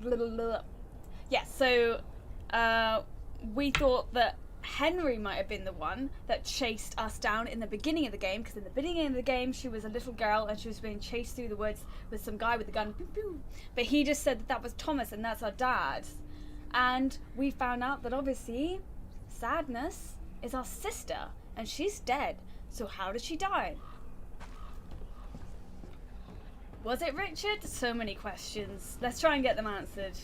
blah, blah, blah. Yeah, so we thought that Henry might have been the one that chased us down in the beginning of the game, because in the beginning of the game she was a little girl and she was being chased through the woods with some guy with a gun. Boom, boom. But he just said that was Thomas and that's our dad. And we found out that obviously Sadness is our sister and she's dead. So how did she die? Was it Richard? So many questions. Let's try and get them answered.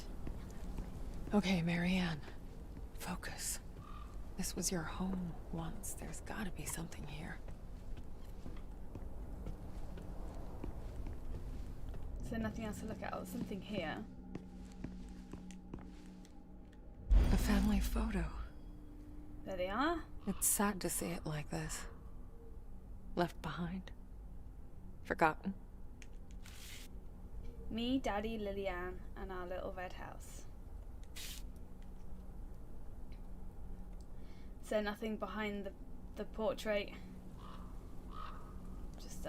Okay, Marianne. Focus. This was your home once. There's gotta be something here. So nothing else to look at. Oh, something here. A family photo. There they are. It's sad to see it like this. Left behind. Forgotten. Me, Daddy, Lillian, and our little red house. So nothing behind the portrait. Just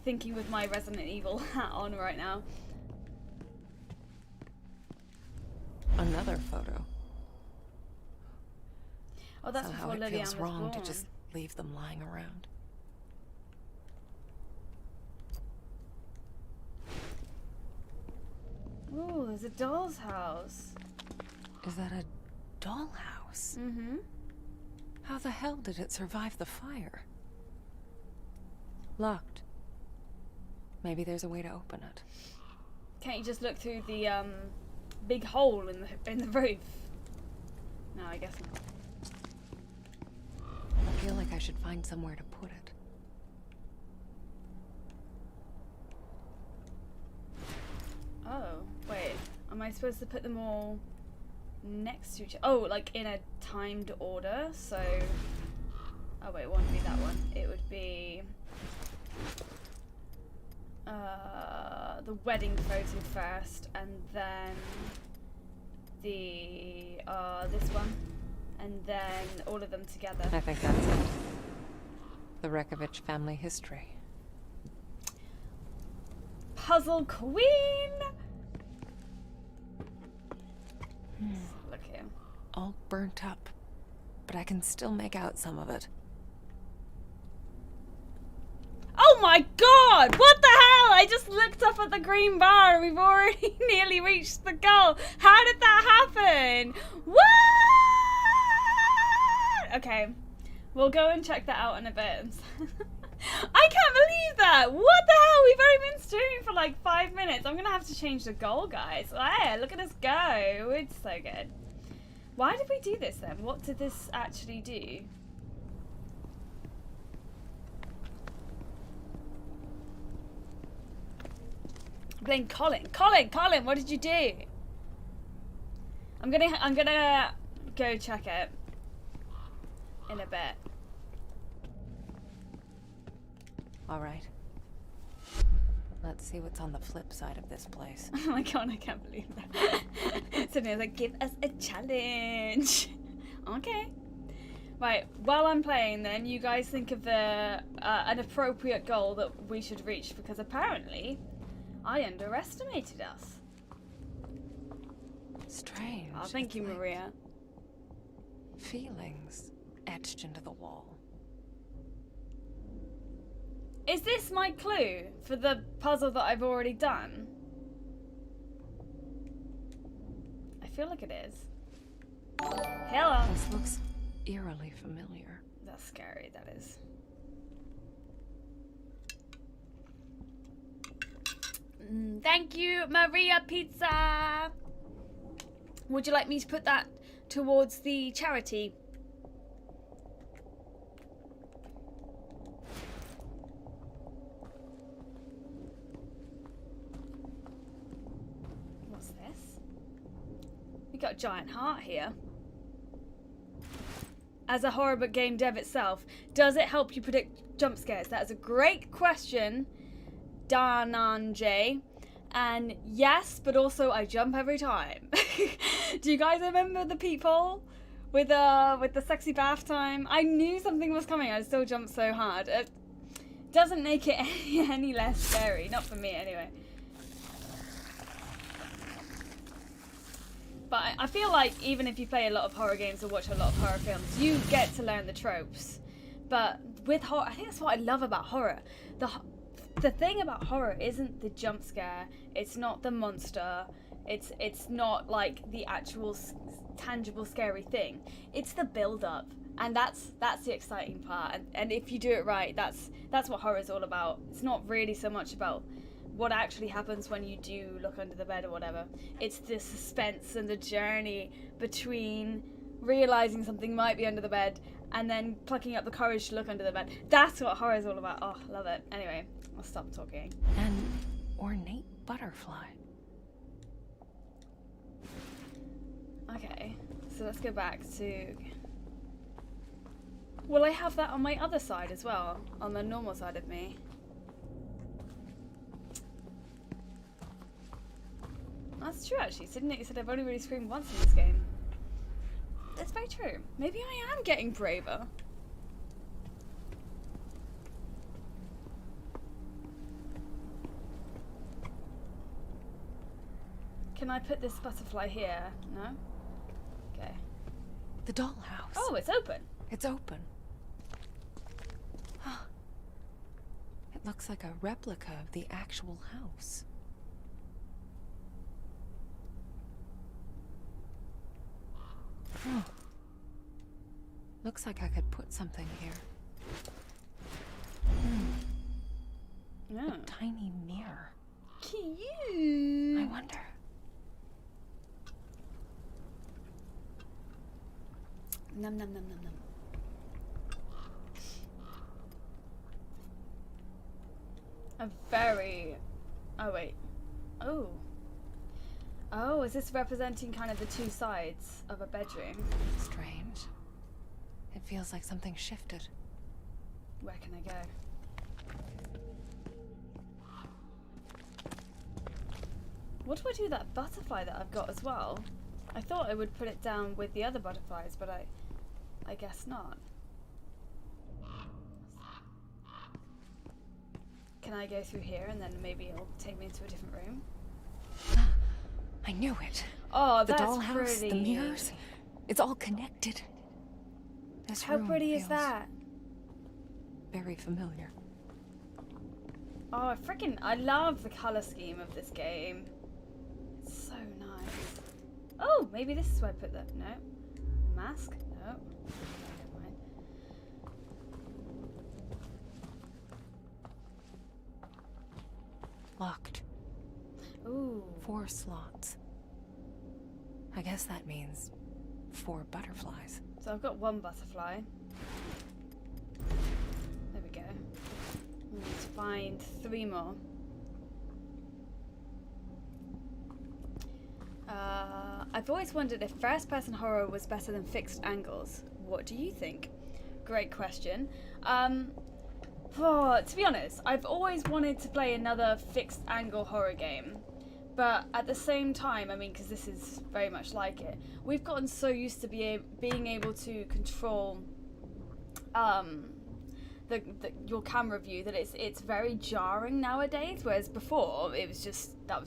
thinking with my Resident Evil hat on right now. Another photo. Oh, that's Somehow before it Lillian feels was wrong born. to just leave them lying around. Ooh, there's a doll's house. Is that a dollhouse? Mm-hmm. How the hell did it survive the fire? Locked. Maybe there's a way to open it. Can't you just look through the big hole in the roof? No, I guess not. I feel like I should find somewhere to put it. Oh, wait. Am I supposed to put them all next to each other? Oh, like in a timed order? So... Oh, wait, it won't be that one. It would be... the wedding photo first, and then the... this one. And then all of them together. I think that's it. The Reckovich family history. Puzzle Queen! Look here. All burnt up, but I can still make out some of it. Oh my god! What the hell? I just looked up at the green bar and we've already nearly reached the goal. How did that happen? What? Okay. We'll go and check that out in a bit. I can't believe that! What the hell? We've only been streaming for like 5 minutes. I'm gonna have to change the goal, guys. Hey, look at us go. It's so good. Why did we do this then? What did this actually do? Blame Colin. Colin, what did you do? I'm gonna go check it in a bit. All right. Let's see what's on the flip side of this place. Oh my god, I can't believe that. Sydney was like, give us a challenge. Okay. Right, while I'm playing then, you guys think of the an appropriate goal that we should reach, because apparently I underestimated us. Strange. Oh, thank you, like Maria. Feelings etched into the wall. Is this my clue for the puzzle that I've already done? I feel like it is. Hello. This looks eerily familiar. That's scary, that is. Thank you, Maria Pizza. Would you like me to put that towards the charity? What's this? We got a giant heart here. As a horror book game dev itself, does it help you predict jump scares? That is a great question, Dananjay. And yes, but also I jump every time. Do you guys remember the peephole with the sexy bath time? I knew something was coming. I still jumped so hard. It doesn't make it any less scary. Not for me, anyway. I feel like even if you play a lot of horror games or watch a lot of horror films, you get to learn the tropes. But with horror, I think that's what I love about horror. The thing about horror isn't the jump scare. It's not the monster. It's not like the actual tangible scary thing. It's the build up, and that's the exciting part. And if you do it right, that's what horror is all about. It's not really so much about what actually happens when you do look under the bed or whatever. It's the suspense and the journey between realizing something might be under the bed and then plucking up the courage to look under the bed. That's what horror is all about. Oh, love it. Anyway, I'll stop talking. An ornate butterfly. Okay, so let's go back to... Will I have that on my other side as well? On the normal side of me? That's true, actually. Didn't it? You said I've only really screamed once in this game. That's very true. Maybe I am getting braver. Can I put this butterfly here? No? Okay. The dollhouse. Oh, it's open. It's open. It looks like a replica of the actual house. Looks like I could put something here. Yeah. A tiny mirror. Cute. I wonder. Num num num num num. A very... Oh, wait. Oh. Oh, is this representing kind of the two sides of a bedroom? Strange. It feels like something shifted. Where can I go? What do I do with that butterfly that I've got as well? I thought I would put it down with the other butterflies, but I guess not. Can I go through here and then maybe it'll take me into a different room? I knew it. Oh, The that's dollhouse, pretty. the mirrors. It's all connected. This How room pretty is feels that? very familiar. Oh, I love the color scheme of this game. It's so nice. Oh, maybe this is where I put that. No. Mask? No. Never mind. Locked. Ooh. 4 slots. I guess that means 4 butterflies. So I've got 1 butterfly. There we go. I need to find 3 more. I've always wondered if first-person horror was better than fixed angles. What do you think? Great question. To be honest, I've always wanted to play another fixed angle horror game. But at the same time, I mean, because this is very much like it, we've gotten so used to being able to control your camera view that it's very jarring nowadays. Whereas before, that was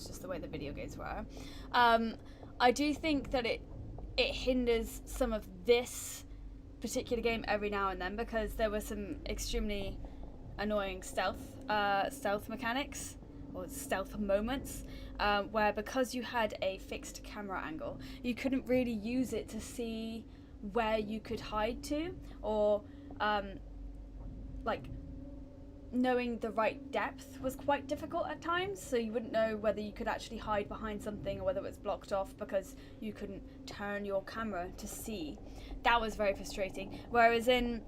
just the way the video games were. I do think that it hinders some of this particular game every now and then because there were some extremely annoying stealth mechanics or stealth moments. Where because you had a fixed camera angle, you couldn't really use it to see where you could hide to, or like knowing the right depth was quite difficult at times, so you wouldn't know whether you could actually hide behind something or whether it was blocked off because you couldn't turn your camera to see. That was very frustrating. Whereas in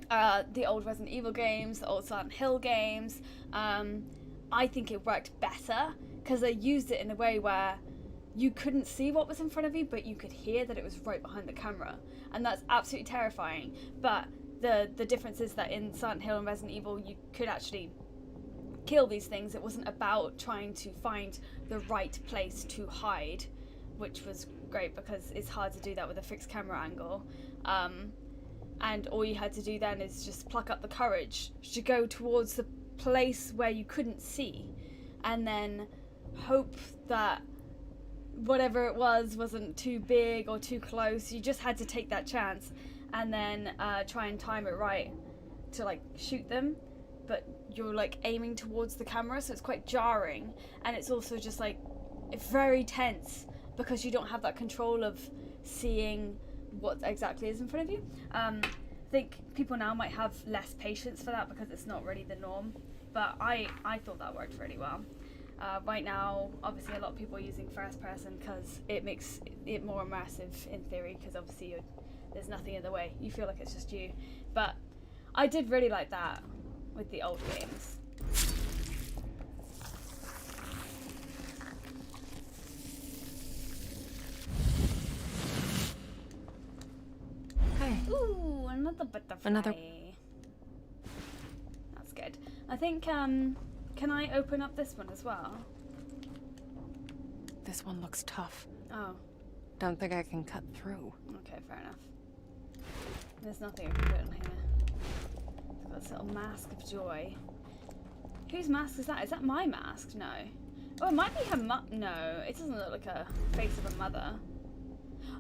the old Resident Evil games, the old Silent Hill games, I think it worked better because they used it in a way where you couldn't see what was in front of you, but you could hear that it was right behind the camera, and that's absolutely terrifying. But the difference is that in Silent Hill and Resident Evil, you could actually kill these things. It wasn't about trying to find the right place to hide, which was great because it's hard to do that with a fixed camera angle. And all you had to do then is just pluck up the courage to go towards the place where you couldn't see, and then hope that whatever it wasn't too big or too close. You just had to take that chance and then try and time it right to like shoot them, but you're like aiming towards the camera, so it's quite jarring, and it's also just like very tense because you don't have that control of seeing what exactly is in front of you. I think people now might have less patience for that because it's not really the norm, but I thought that worked really well. Right now, obviously, a lot of people are using first person because it makes it more immersive in theory, because obviously there's nothing in the way. You feel like it's just you. But I did really like that with the old games. Hey. Ooh, another butterfly. That's good. I think, can I open up this one as well? This one looks tough. Oh. Don't think I can cut through. Okay, fair enough. There's nothing I can put in here. It's got this little mask of joy. Whose mask is that? Is that my mask? No. Oh, it might be her no, it doesn't look like a face of a mother.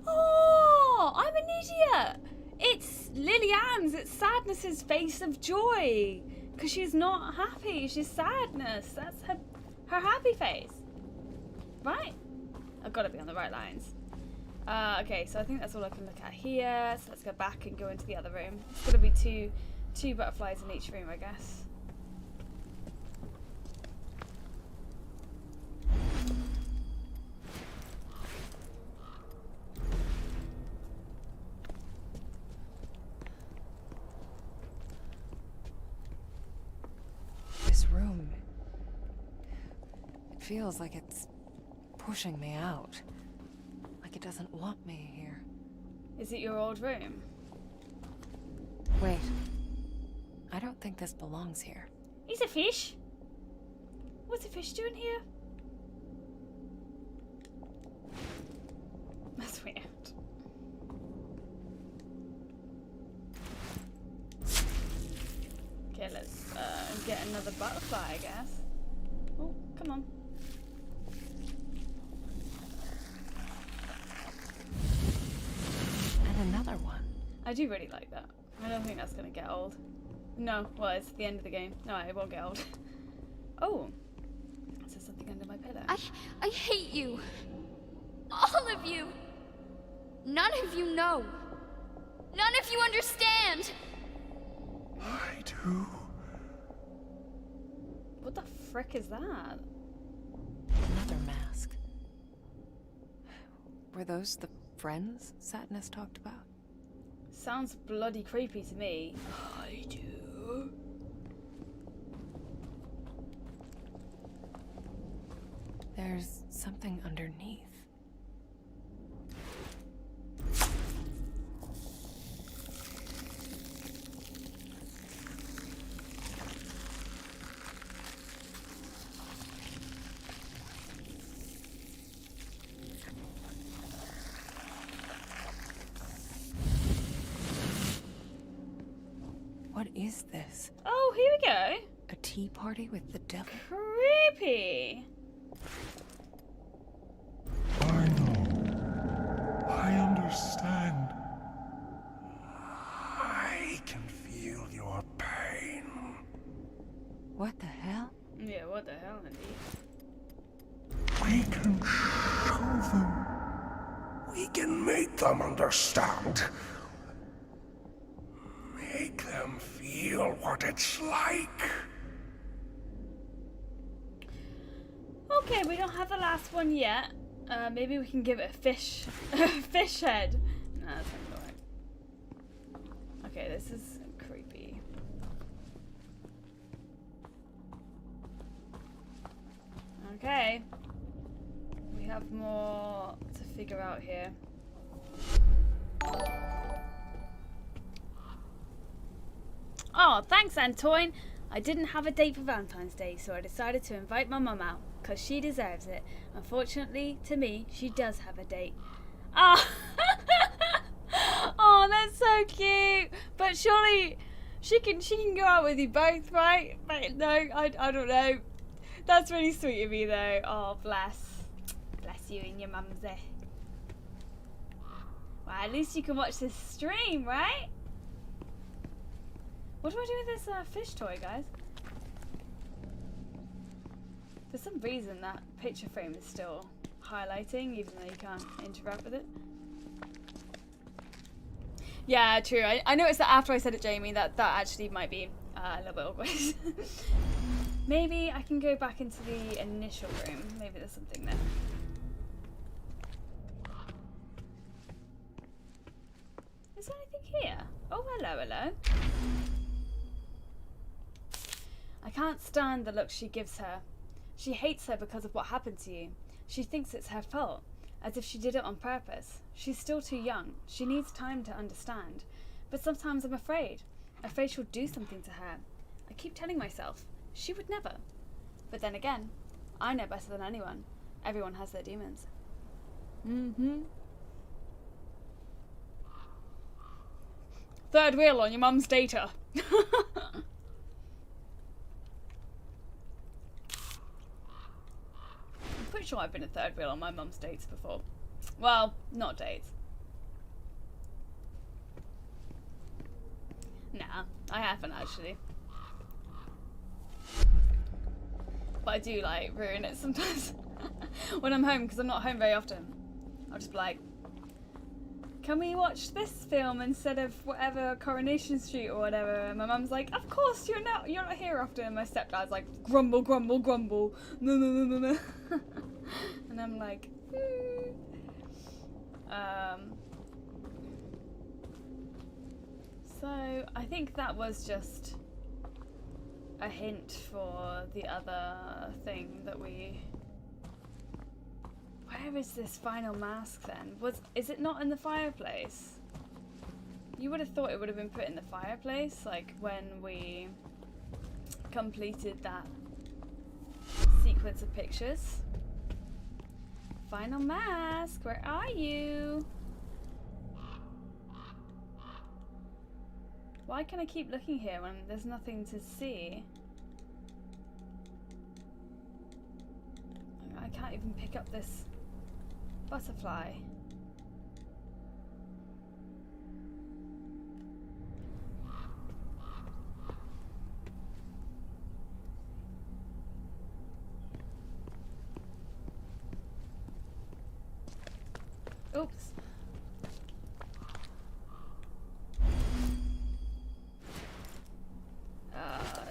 Oh, I'm an idiot! It's Lily-Ann's, it's Sadness's face of joy. Because she's not happy, she's sadness. That's her happy face. Right? I've got to be on the right lines. Okay, so I think that's all I can look at here. So let's go back and go into the other room. It's got to be two butterflies in each room, I guess. This room, it feels like it's pushing me out. Like it doesn't want me here. Is it your old room? Wait. I don't think this belongs here. He's a fish. What's a fish doing here? That's weird. Okay, let's get another butterfly, I guess. Oh, come on. And another one. I do really like that. I don't think that's gonna get old. No, well, it's the end of the game. No, it won't get old. Oh, there's something under my pillow. I hate you. All of you. None of you know. None of you understand. I do. What the frick is that? Another mask. Were those the friends Sadness talked about? Sounds bloody creepy to me. I do. There's something underneath. What is this? Oh, here we go. A tea party with the devil? Creepy. I know. I understand. I can feel your pain. What the hell? Yeah, what the hell, indeed. We can show them. We can make them understand. Make them feel what it's like. Okay, we don't have the last one yet. Maybe we can give it a fish, fish head. No, that's not right. Okay, this is creepy. Okay, we have more to figure out here. Oh, thanks, Antoine. I didn't have a date for Valentine's Day, so I decided to invite my mum out, because she deserves it. Unfortunately, to me, she does have a date. Oh, oh, that's so cute. But surely she can go out with you both, right? But no, I don't know. That's really sweet of you, though. Oh, bless. Bless you and your mumsy. Well, at least you can watch this stream, right? What do I do with this fish toy, guys? For some reason, that picture frame is still highlighting, even though you can't interact with it. Yeah, true. I noticed that after I said it, Jamie, that actually might be a little bit awkward. Maybe I can go back into the initial room. Maybe there's something there. Is there anything here? Oh, hello, hello. I can't stand the look she gives her. She hates her because of what happened to you. She thinks it's her fault, as if she did it on purpose. She's still too young. She needs time to understand. But sometimes I'm afraid. Afraid she'll do something to her. I keep telling myself, she would never. But then again, I know better than anyone. Everyone has their demons. Mm-hmm. Third wheel on your mum's data. I'm pretty sure I've been a third wheel on my mum's dates before. Well, not dates. Nah, I haven't actually. But I do like ruin it sometimes when I'm home, because I'm not home very often. I'll just be like, can we watch this film instead of whatever, Coronation Street or whatever? And my mum's like, of course, you're not here often. And my stepdad's like, grumble, grumble, grumble. No, no, no, no, no. And I'm like, So I think that was just a hint for the other thing that we... Where is this final mask then? Is it not in the fireplace? You would have thought it would have been put in the fireplace, like when we completed that sequence of pictures. Final mask, where are you? Why can I keep looking here when there's nothing to see? I can't even pick up this butterfly. Oops.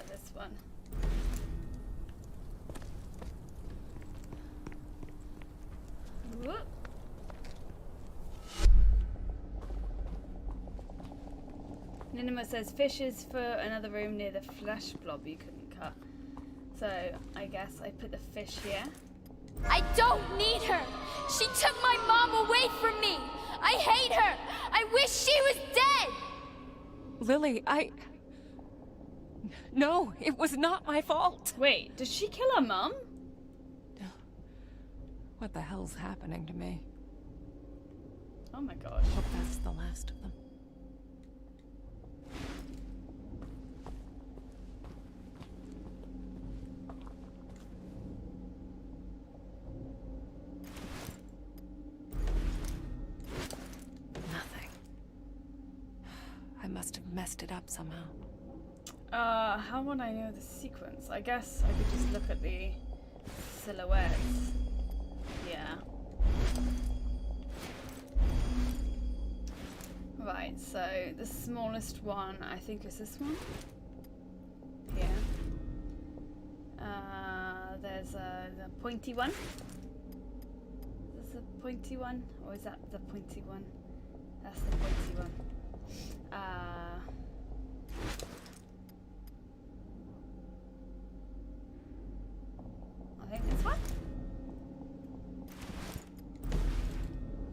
This one. Whoop. Ninema says fishes for another room near the flesh blob you couldn't cut. So I guess I put the fish here. I don't need her! She took my mom away from me! I hate her! I wish she was dead! Lily, No, it was not my fault. Wait, did she kill her mum? What the hell's happening to me? Oh my gosh. Hope that's the last of them. Nothing. I must have messed it up somehow. How would I know the sequence? I guess I could just look at the silhouettes. Yeah. Right, so the smallest one, I think, is this one. Here. There's the pointy one. Is this the pointy one? Or is that the pointy one? That's the pointy one. I think this one.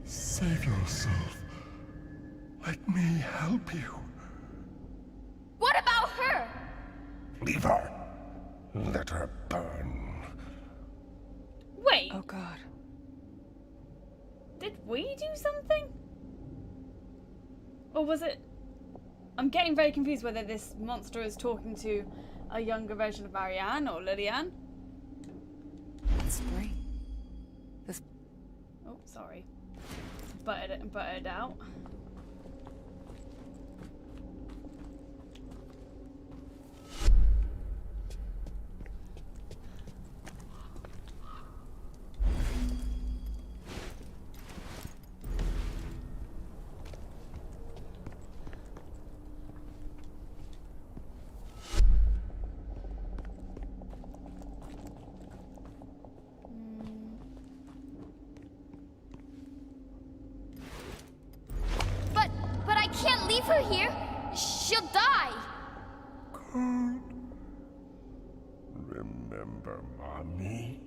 Save yourself. Let me help you. What about her? Leave her. Let her burn. Wait, Oh God. did we do something? Or was it... I'm getting very confused whether this monster is talking to a younger version of Marianne or Lillian. It's spring. This Oh, sorry. Buttered out. But I can't leave her here. She'll die. Good. Remember, Mommy?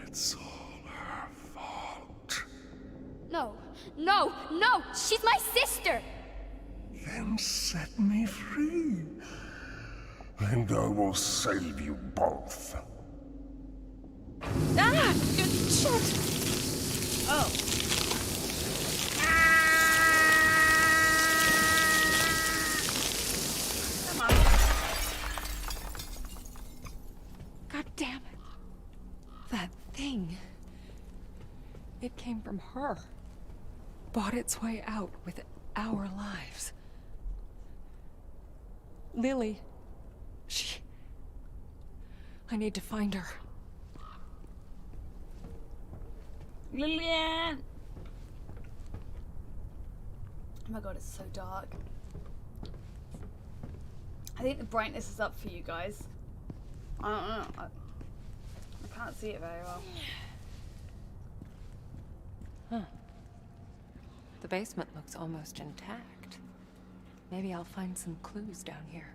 It's all her fault. No, she's my sister. Then set me free. And I will save you both. Ah! Shit! Oh. Come on. God damn it. That thing. It came from her. Bought its way out with our lives. Lily. I need to find her. Lillian! Oh my god, it's so dark. I think the brightness is up for you guys. I don't know. I can't see it very well. Huh. The basement looks almost intact. Maybe I'll find some clues down here.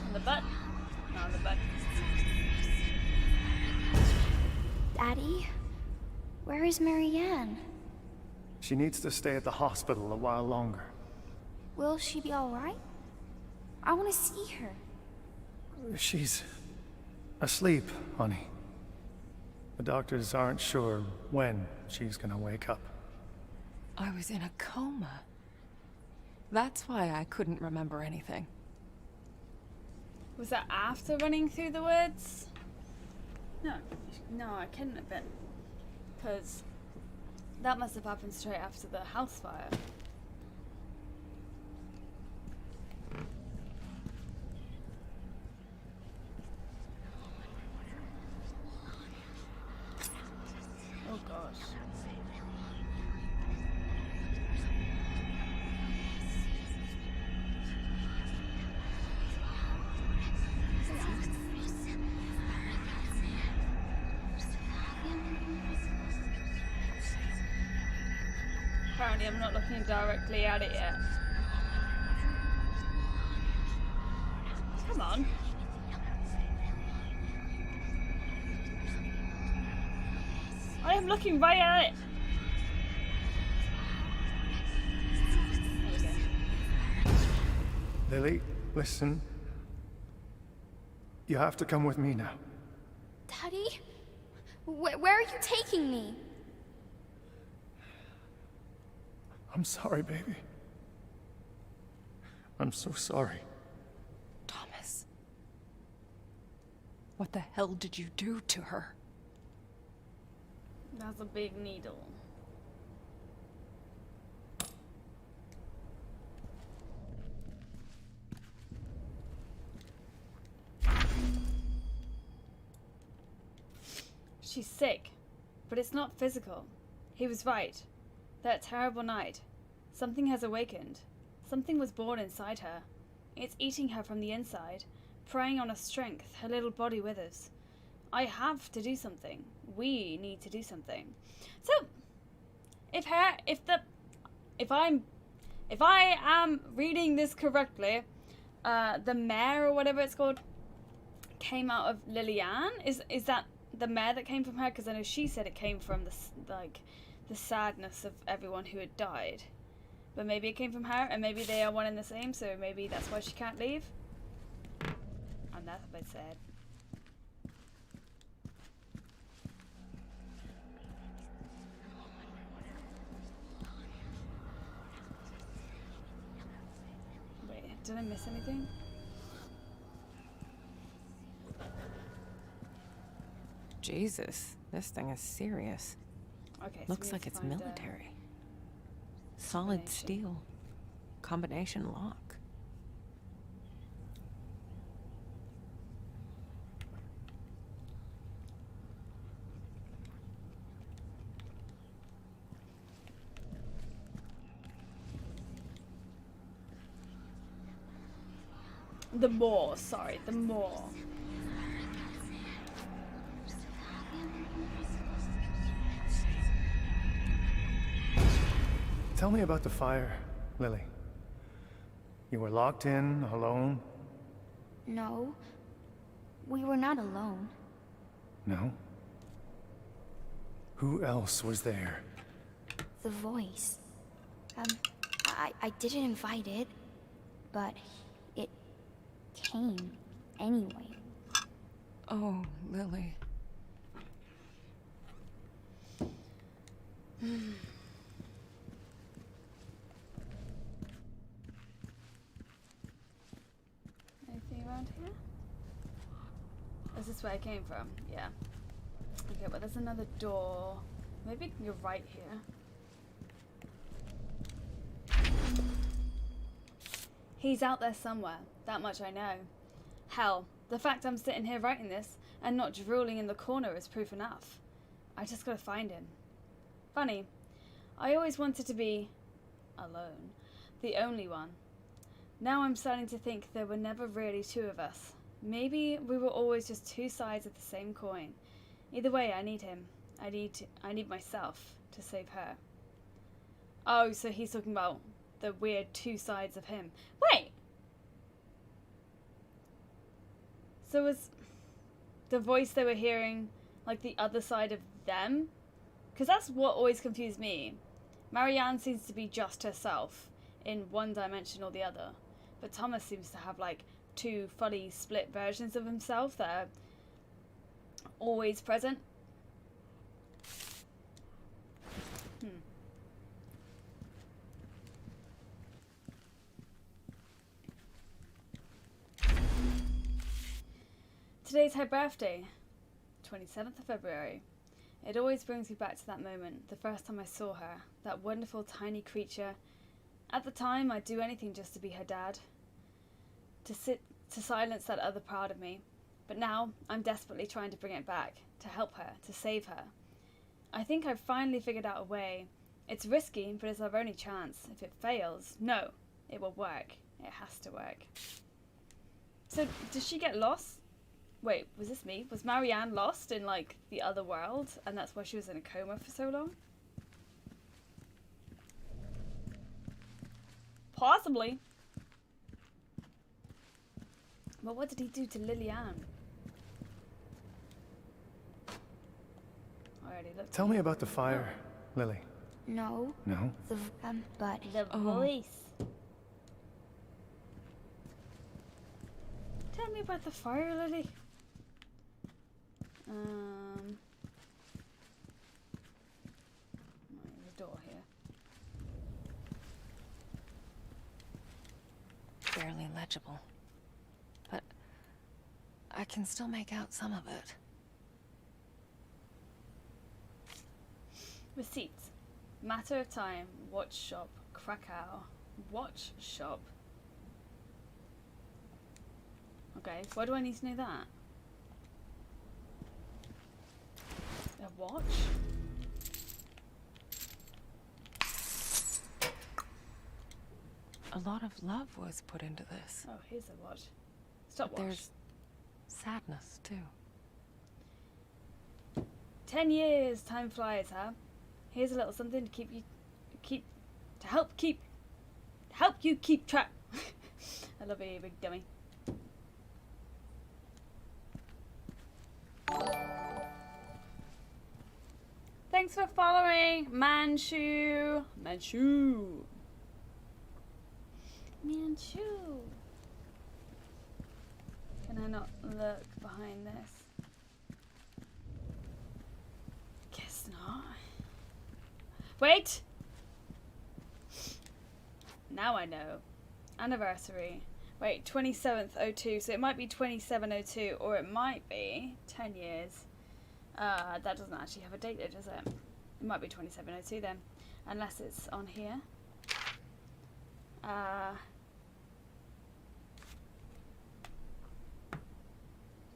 On the butt? No, on the butt. Daddy, where is Marianne? She needs to stay at the hospital a while longer. Will she be all right? I want to see her. She's asleep, honey. The doctors aren't sure when she's gonna wake up. I was in a coma. That's why I couldn't remember anything. Was that after running through the woods? No, it couldn't have been. Because that must have happened straight after the house fire. Oh gosh. Apparently I'm not looking directly at it yet. Come on. I am looking right at it. There we go. Lily, listen. You have to come with me now. Daddy? Where are you taking me? I'm sorry, baby. I'm so sorry. Thomas. What the hell did you do to her? That's a big needle. She's sick, but it's not physical. He was right. That terrible night. Something has awakened. Something was born inside her. It's eating her from the inside, preying on her strength. Her little body withers. I have to do something. We need to do something. So, if I am reading this correctly, the mare or whatever it's called came out of Lillian. Is that the mare that came from her? Because I know she said it came from the sadness of everyone who had died. But maybe it came from her, and maybe they are one and the same. So maybe that's why she can't leave. And that's a bit sad. Wait, Did I miss anything? Jesus, this thing is serious. Okay. So Looks we like need to it's find, military. Solid combination. steel. Combination lock. The more, sorry, the more. Tell me about the fire, Lily. You were locked in, alone? No. We were not alone. No? Who else was there? The voice. I didn't invite it, but it came anyway. Oh, Lily. Anything around here? Is this where I came from? Yeah. Okay, well there's another door. Maybe you're right here. He's out there somewhere. That much I know. Hell, the fact I'm sitting here writing this and not drooling in the corner is proof enough. I just gotta find him. Funny, I always wanted to be alone, the only one. Now I'm starting to think there were never really two of us. Maybe we were always just two sides of the same coin. Either way, I need him. I need myself to save her. Oh, so he's talking about the weird two sides of him. Wait! So was the voice they were hearing like the other side of them? Because that's what always confused me. Marianne seems to be just herself in one dimension or the other. But Thomas seems to have like two fully split versions of himself that are always present. Today's her birthday, 27th of February. It always brings me back to that moment, the first time I saw her, that wonderful tiny creature. At the time, I'd do anything just to be her dad, to silence that other part of me. But now, I'm desperately trying to bring it back, to help her, to save her. I think I've finally figured out a way. It's risky, but it's our only chance. If it fails, no, it will work. It has to work. So, does she get lost? Wait, was this me? Was Marianne lost in, like, the other world? And that's why she was in a coma for so long? Possibly. But what did he do to Liliane? I already looked. Tell me about the fire, Lily. No. No? But The voice. Tell me about the fire, Lily. There's a door here. Barely legible. But I can still make out some of it. Receipts. Matter of time. Watch shop. Krakow. Watch shop. Okay, why do I need to know that? A watch? A lot of love was put into this. Oh, here's a watch. Stopwatch. But there's sadness, too. 10 years, time flies, huh? Here's a little something to help you keep track. I love you, big dummy. Thanks for following, Manchu. Manchu. Can I not look behind this? Guess not. Wait! Now I know. Anniversary. Wait, 27th02. So it might be 2702, or it might be 10 years. That doesn't actually have a date, does it? It might be 2702 then, unless it's on here.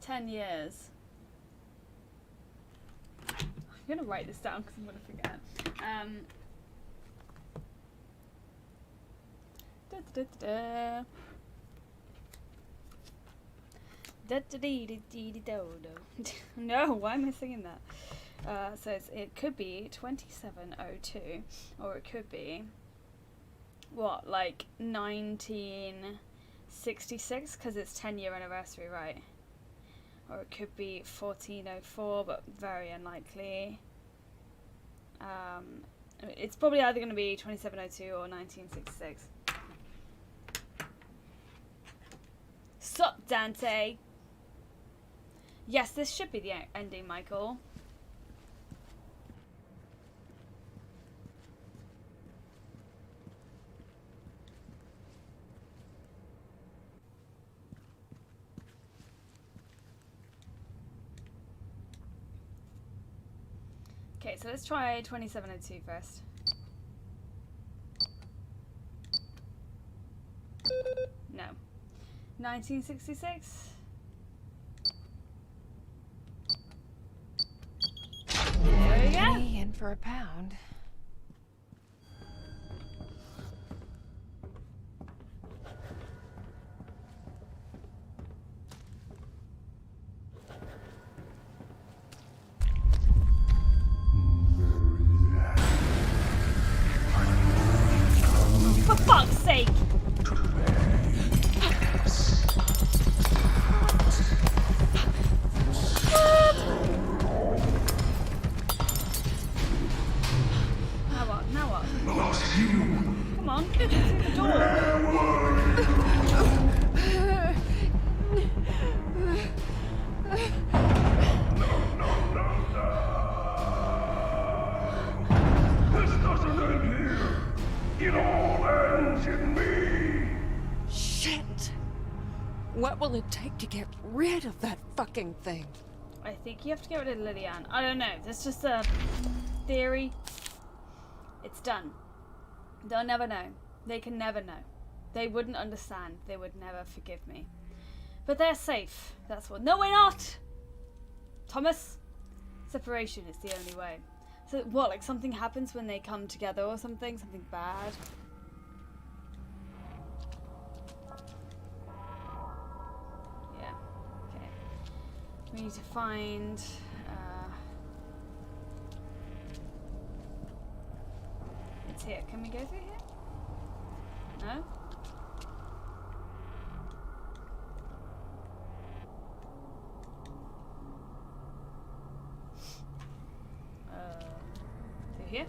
10 years. I'm gonna write this down because I'm gonna forget. No, why am I singing that? So it could be 2702, or it could be what, like 1966, because it's 10-year anniversary, right? Or it could be 1404, but very unlikely. It's probably either going to be 2702 or 1966. Sup, Dante? Yes, this should be the ending, Michael. Okay, so let's try 2702 first. No. 1966? There we go. In for a pound. For fuck's sake! Now what? Come on, through the door. This doesn't end here. It all ends in me. Shit! What will it take to get rid of that fucking thing? I think you have to get rid of Lillian. I don't know. That's just a theory. It's done. They'll never know. They can never know. They wouldn't understand. They would never forgive me. But they're safe. That's what. No, we're not! Thomas? Separation is the only way. So what, like something happens when they come together or something? Something bad? Yeah. Okay. We need to find... it's here. Can we go through here? No? Through here?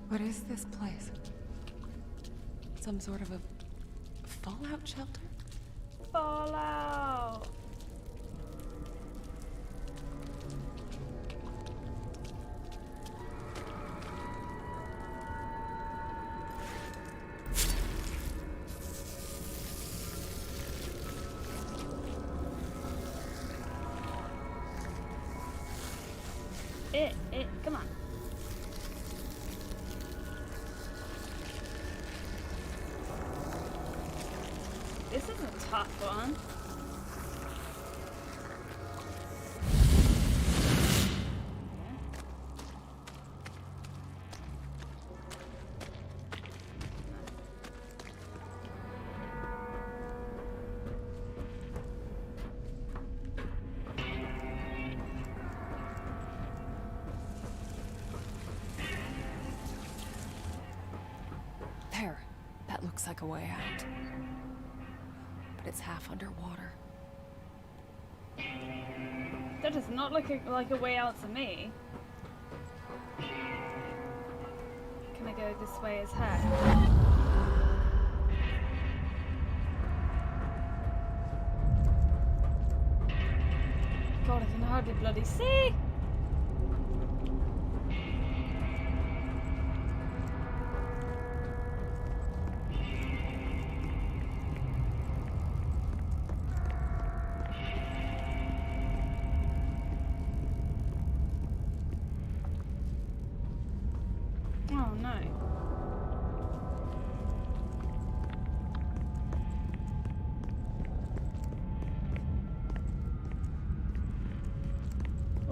What is this place? Some sort of a fallout shelter? Fallout! Come on. This is a tough one. There. That looks like a way out. But it's half underwater. That does not look like a way out to me. Can I go this way as heck? God, I can hardly bloody see!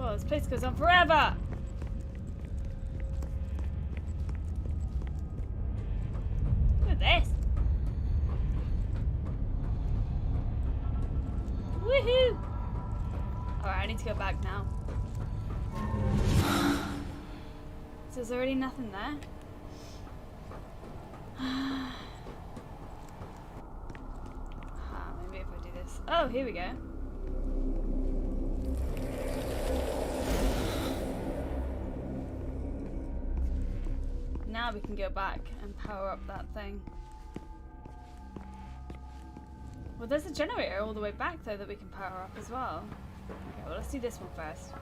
Well, this place goes on forever! Look at this! Woohoo! Alright, I need to go back now. So there's already nothing there? Maybe if I do this. Oh, here we go. Now we can go back and power up that thing. Well, there's a generator all the way back though that we can power up as well. Okay, well let's do this one first.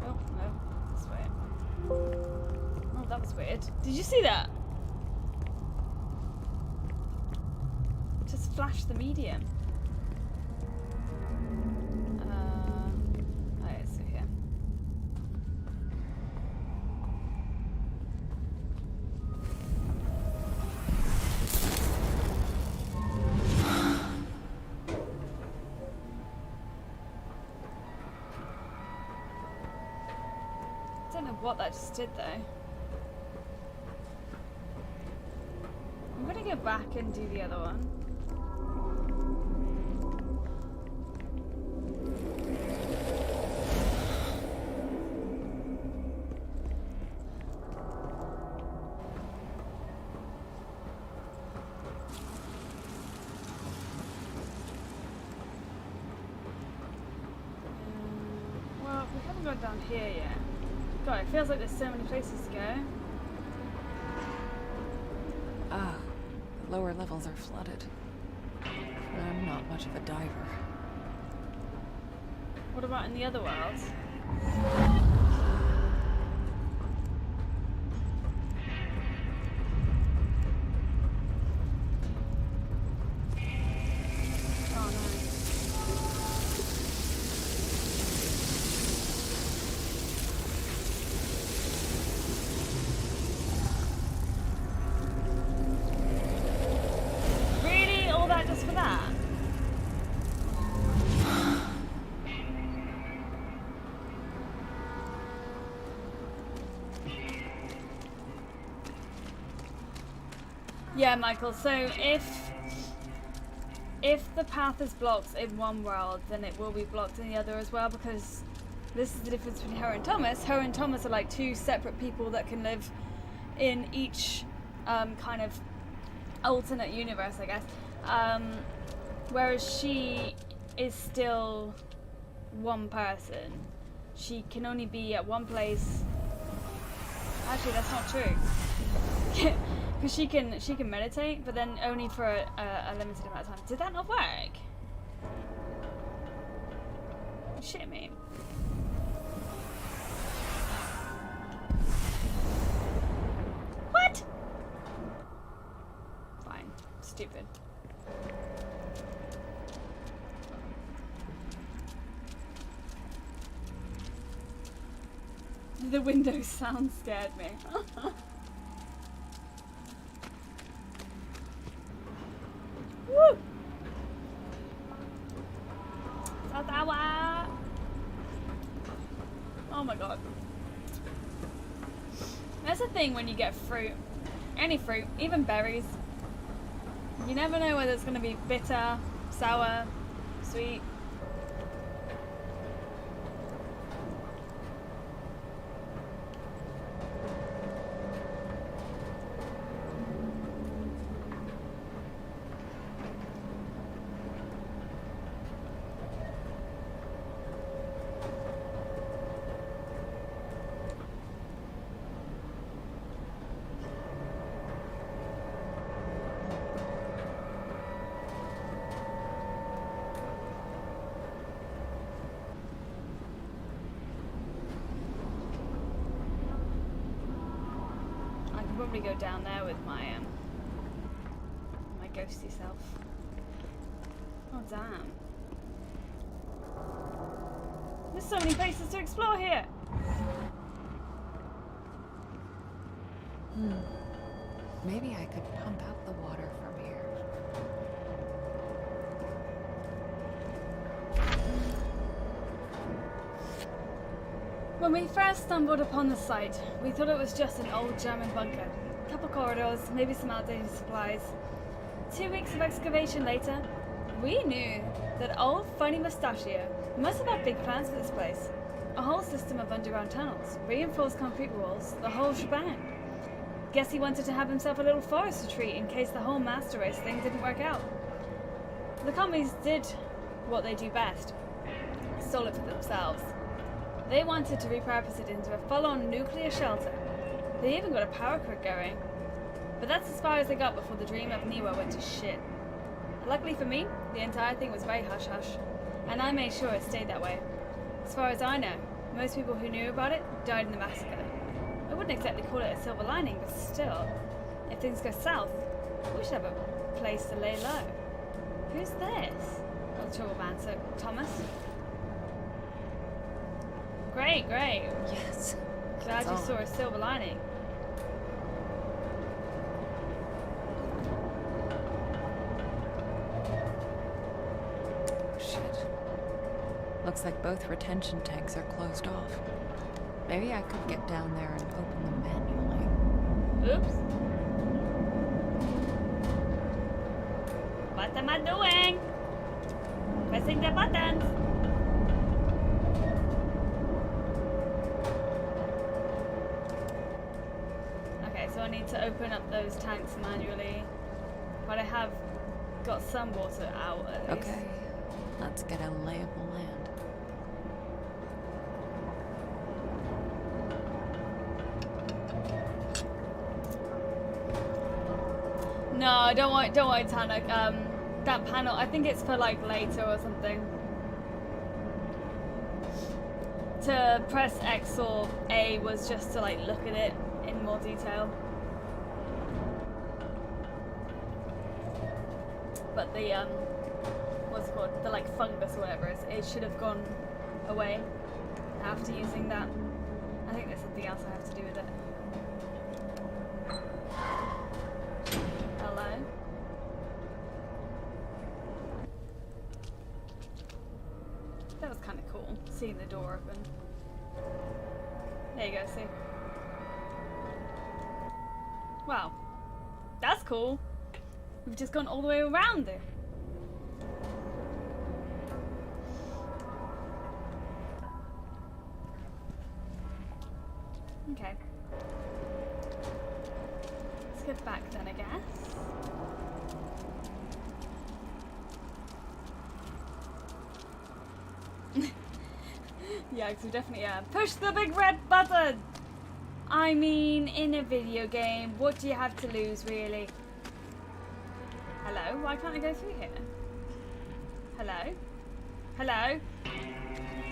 Oh, no, this way. Oh, that was weird. Did you see that? Just flash the medium. Alright, so here. I don't know what that just did though. I'm gonna go back and do the other one. Well, we haven't gone down here yet. God, it feels like there's so many places to go. Ah, the lower levels are flooded. I'm not much of a diver. What about in the other worlds? Oh no. Really? All that just for that? Yeah, Michael, so if the path is blocked in one world, then it will be blocked in the other as well, because this is the difference between her and Thomas. Her and Thomas are like two separate people that can live in each kind of alternate universe, I guess. Whereas she is still one person. She can only be at one place. Actually, that's not true. Because she can meditate, but then only for a limited amount of time. Did that not work? Shit me. What? Fine. Stupid. The Windows sound scared me. Woo! Tower! Oh my god. That's the thing when you get fruit. Any fruit, even berries. You never know whether it's going to be bitter, sour, sweet. Probably go down there with my ghosty self. Oh damn. There's so many places to explore here. Maybe I could pump out the water from here. When we first stumbled upon the site, we thought it was just an old German bunker. A couple corridors, maybe some outdated supplies. 2 weeks of excavation later, we knew that old funny mustachio must have had big plans for this place. A whole system of underground tunnels, reinforced concrete walls, the whole shebang. Guess he wanted to have himself a little forest retreat in case the whole master race thing didn't work out. The commies did what they do best. Stole it for themselves. They wanted to repurpose it into a full-on nuclear shelter. They even got a power grid going. But that's as far as they got before the dream of Nero went to shit. Luckily for me, the entire thing was very hush-hush, and I made sure it stayed that way. As far as I know, most people who knew about it died in the massacre. I wouldn't exactly call it a silver lining, but still, if things go south, we should have a place to lay low. Who's this? Not the trouble man, so Thomas? Great, great. Yes. Glad you that's saw all. a silver lining. Shit. Looks like both retention tanks are closed off. Maybe I could get down there and open them manually. Oops. What am I doing? Pressing the buttons. Okay, so I need to open up those tanks manually. But I have got some water out at least. Okay. Let's get a lay of the land. No, don't worry, Tana. That panel, I think it's for like later or something. To press X or A was just to like look at it in more detail. But the what's it called? The like fungus or whatever it should have gone away after using that. I think there's something else I have to do with it. Hello? That was kind of cool, seeing the door open. There you go, see? Wow. That's cool. We've just gone all the way around it. Okay. Let's get back then, I guess. Yeah, because we definitely push the big red button! I mean, in a video game, what do you have to lose, really? Hello? Why can't I go through here? Hello? Hello?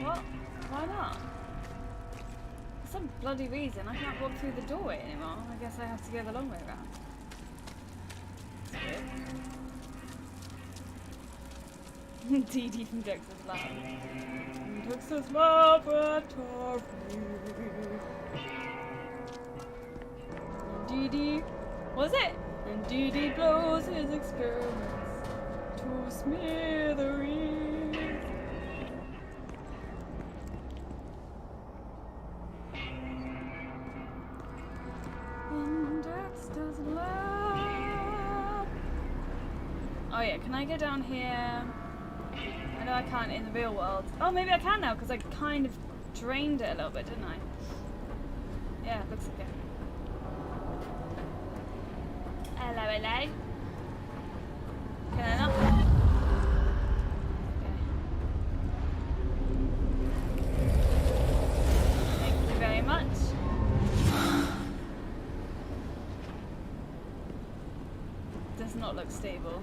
What? Why not? For some bloody reason, I can't walk through the doorway anymore. I guess I have to go the long way around. That's weird. Dee Dee from Dexter's Lab. Dexter's Laboratory. Dee Dee, was it? And Dee Dee blows his experiments to smithereens. In Dexter's Lab. Oh yeah, can I go down here? I know I can't in the real world. Oh, maybe I can now because I kind of drained it a little bit, didn't I? Yeah, it looks like it. Hello, hello. Can I not? Okay. Thank you very much. Does not look stable.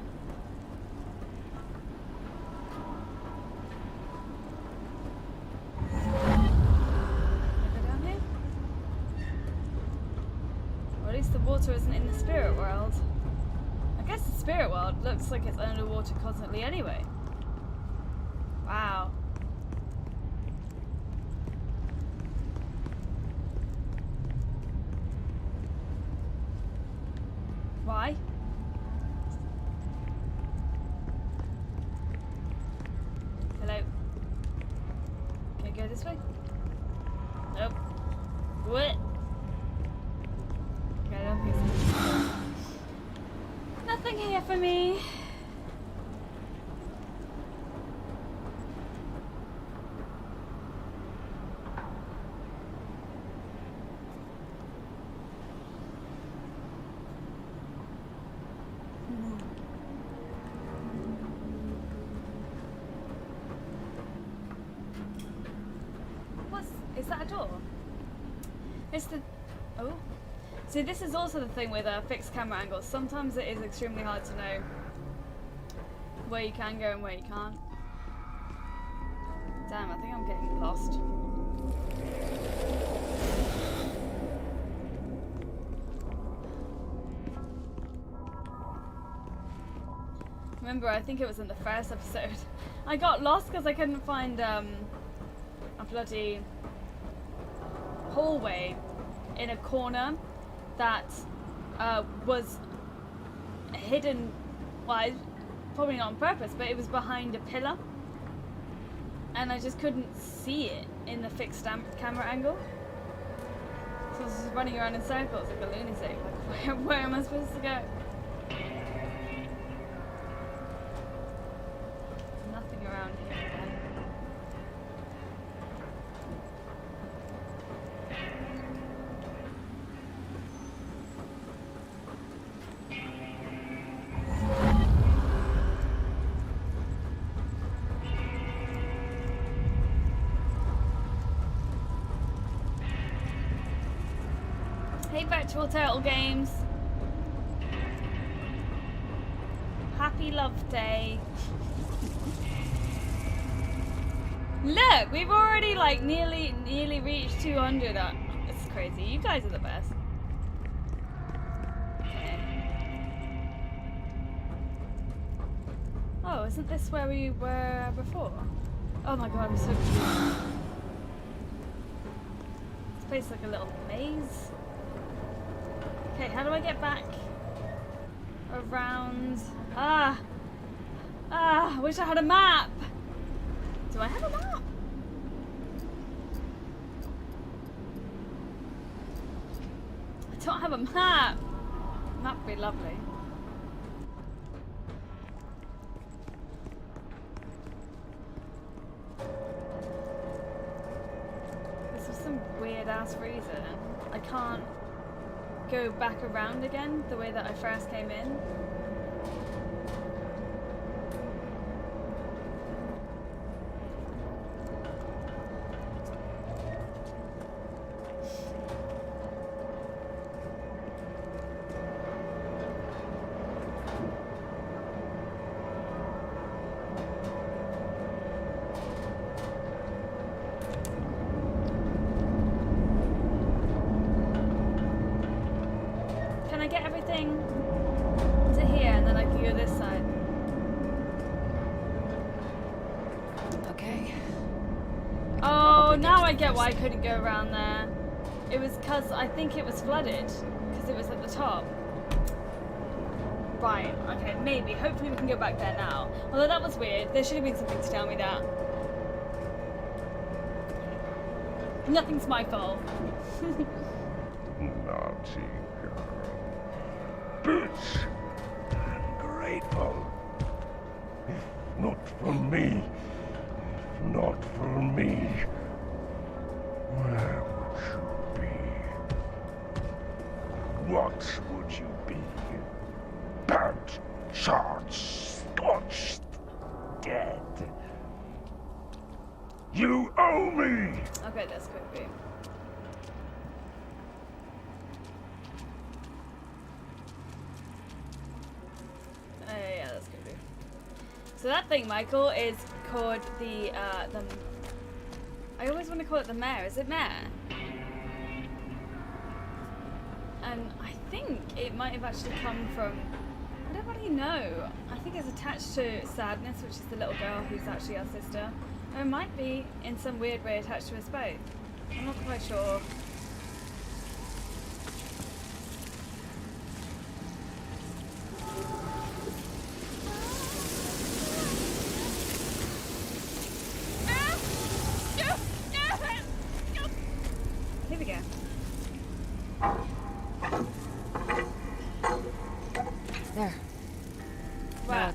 The water isn't in the spirit world. I guess the spirit world looks like it's underwater constantly anyway. Wow. this way? Nope. What? Okay, I don't think so. Nothing here for me. Is that a door? It's the... Oh. See, this is also the thing with fixed camera angles. Sometimes it is extremely hard to know where you can go and where you can't. Damn, I think I'm getting lost. Remember, I think it was in the first episode. I got lost because I couldn't find a bloody hallway in a corner that was hidden, well, probably not on purpose, but it was behind a pillar, and I just couldn't see it in the fixed camera angle. So I was just running around in circles like a lunatic. Like, where am I supposed to go? Nothing around here again. Hey, Virtual Turtle Games. Happy Love Day. Look, we've already like nearly reached 200. It's crazy. You guys are the best. Okay. Oh, isn't this where we were before? Oh my god, I'm so confused. This place is like a little maze. Okay, how do I get back around? I wish I had a map. Do I have a map? I don't have a map. Map would be lovely. This was some weird ass reason. I can't go back around again the way that I first came in. Can I get everything to here and then I can go this side? Okay. Oh, now I get why I couldn't go around there. It was because I think it was flooded because it was at the top. Right, okay, maybe. Hopefully we can go back there now. Although that was weird. There should have been something to tell me that. Nothing's my fault. Naughty girl. Bitch! Ungrateful. If not for me. If not for me. Where would you be? What would you be? Burnt, charred, scorched, dead. You owe me! Okay, that's creepy. Yeah, that's creepy. So that thing, Michael, is called the I always want to call it the mare. Is it mare? And I think it might have actually come from, I don't really know. I think it's attached to Sadness, which is the little girl who's actually our sister. Or it might be in some weird way attached to us both. I'm not quite sure.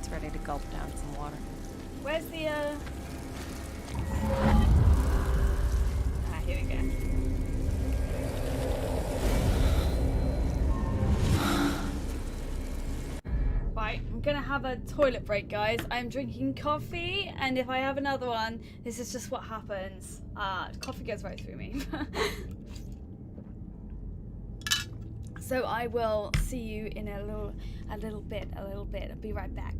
It's ready to gulp down some water. Where's the here we go. Right, I'm gonna have a toilet break, guys. I'm drinking coffee, and if I have another one, this is just what happens. Coffee goes right through me. So I will see you in a little bit. I'll be right back.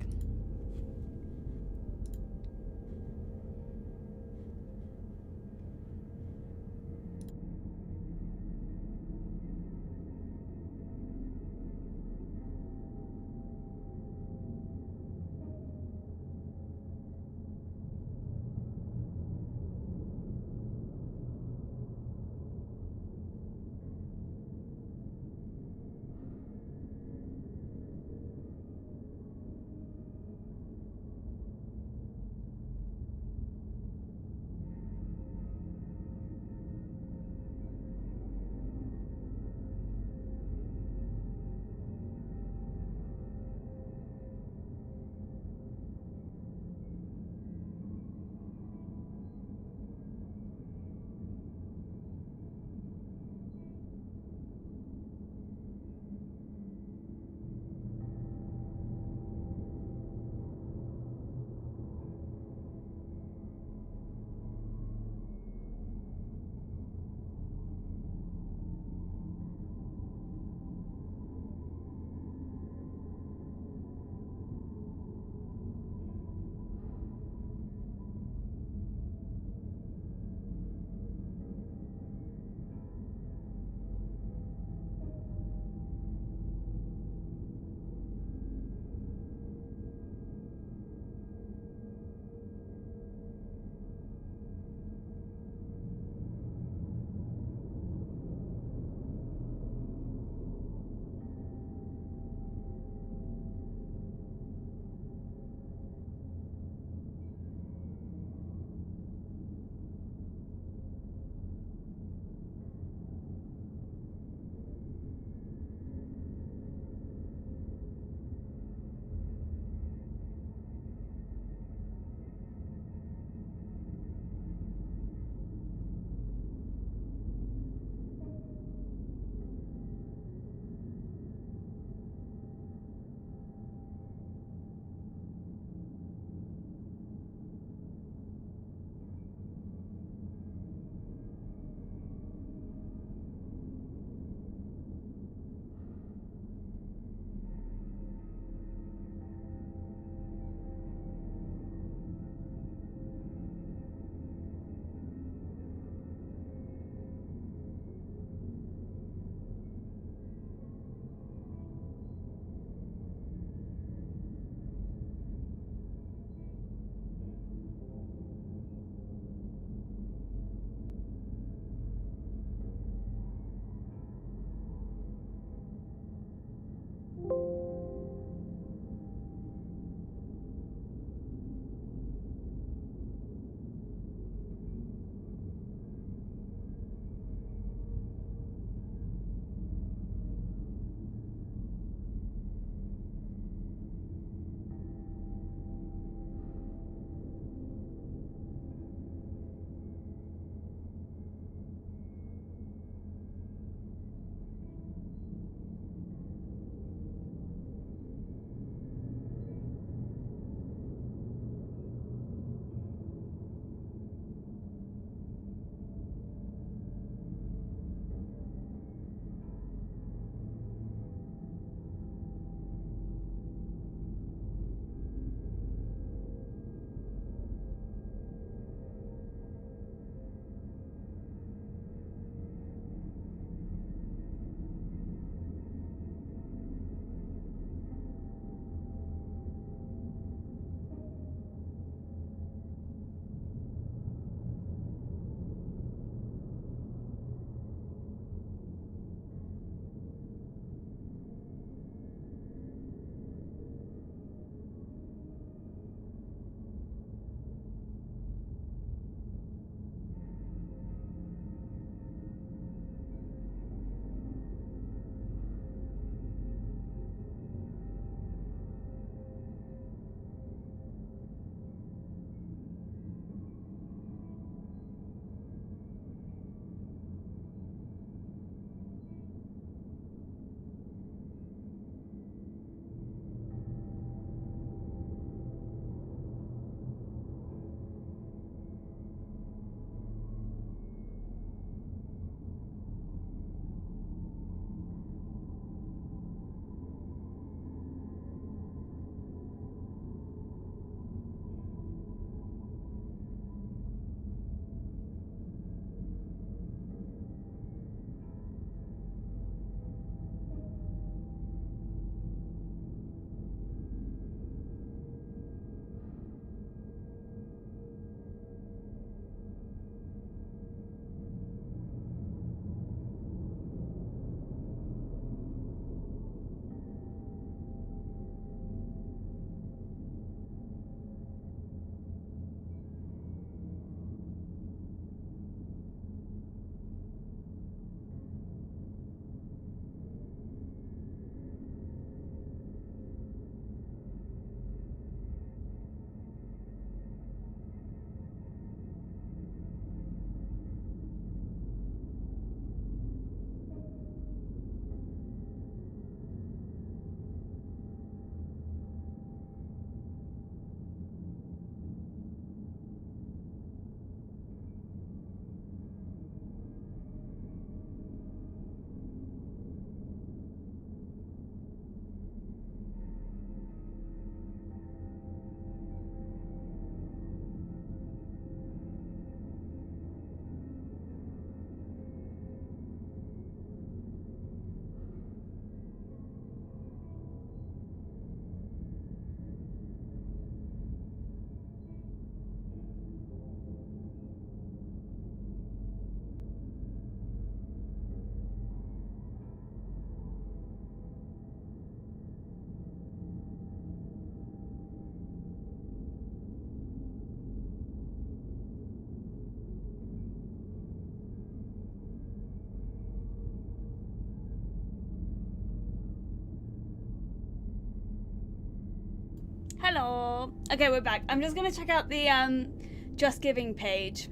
Hello. Okay, we're back. I'm just gonna check out the Just Giving page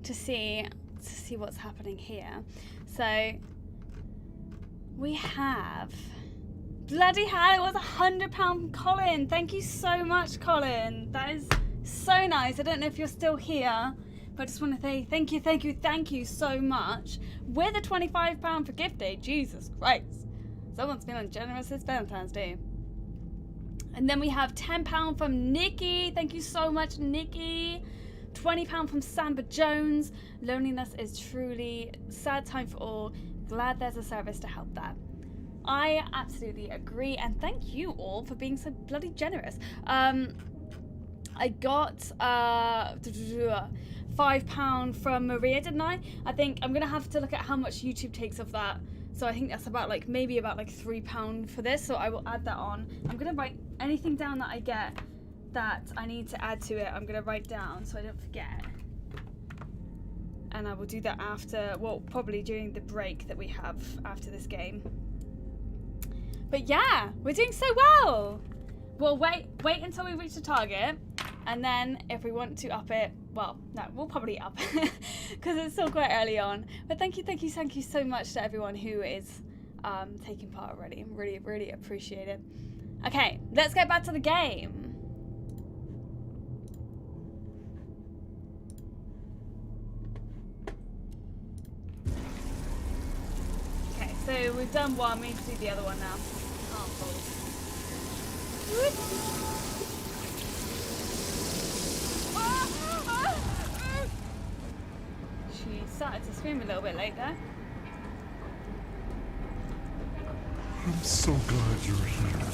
to see what's happening here. So we have bloody hell, it was £100 from Colin. Thank you so much, Colin. That is so nice. I don't know if you're still here, but I just want to say thank you so much. With a £25 for gift aid, Jesus Christ. Someone's feeling generous this Valentine's Day. And then we have £10 from Nikki. Thank you so much, Nikki. £20 from Samba Jones. Loneliness is truly sad time for all. Glad there's a service to help that. I absolutely agree, and thank you all for being so bloody generous. I got £5 from Maria, didn't I? I think I'm gonna have to look at how much YouTube takes of that. So I think that's about maybe about £3 for this. So I will add that on. I'm gonna write anything down that I get that I need to add to it. I'm gonna write down so I don't forget. And I will do that after, well, probably during the break that we have after this game. But yeah, we're doing so well. We'll wait until we reach the target, and then if we want to up it, well, no, we'll probably up because it's still quite early on. But thank you so much to everyone who is taking part already. Really, really appreciate it. Okay, let's get back to the game. Okay, so we've done one. We need to do the other one now. Oh, she started to scream a little bit late there. I'm so glad you're here.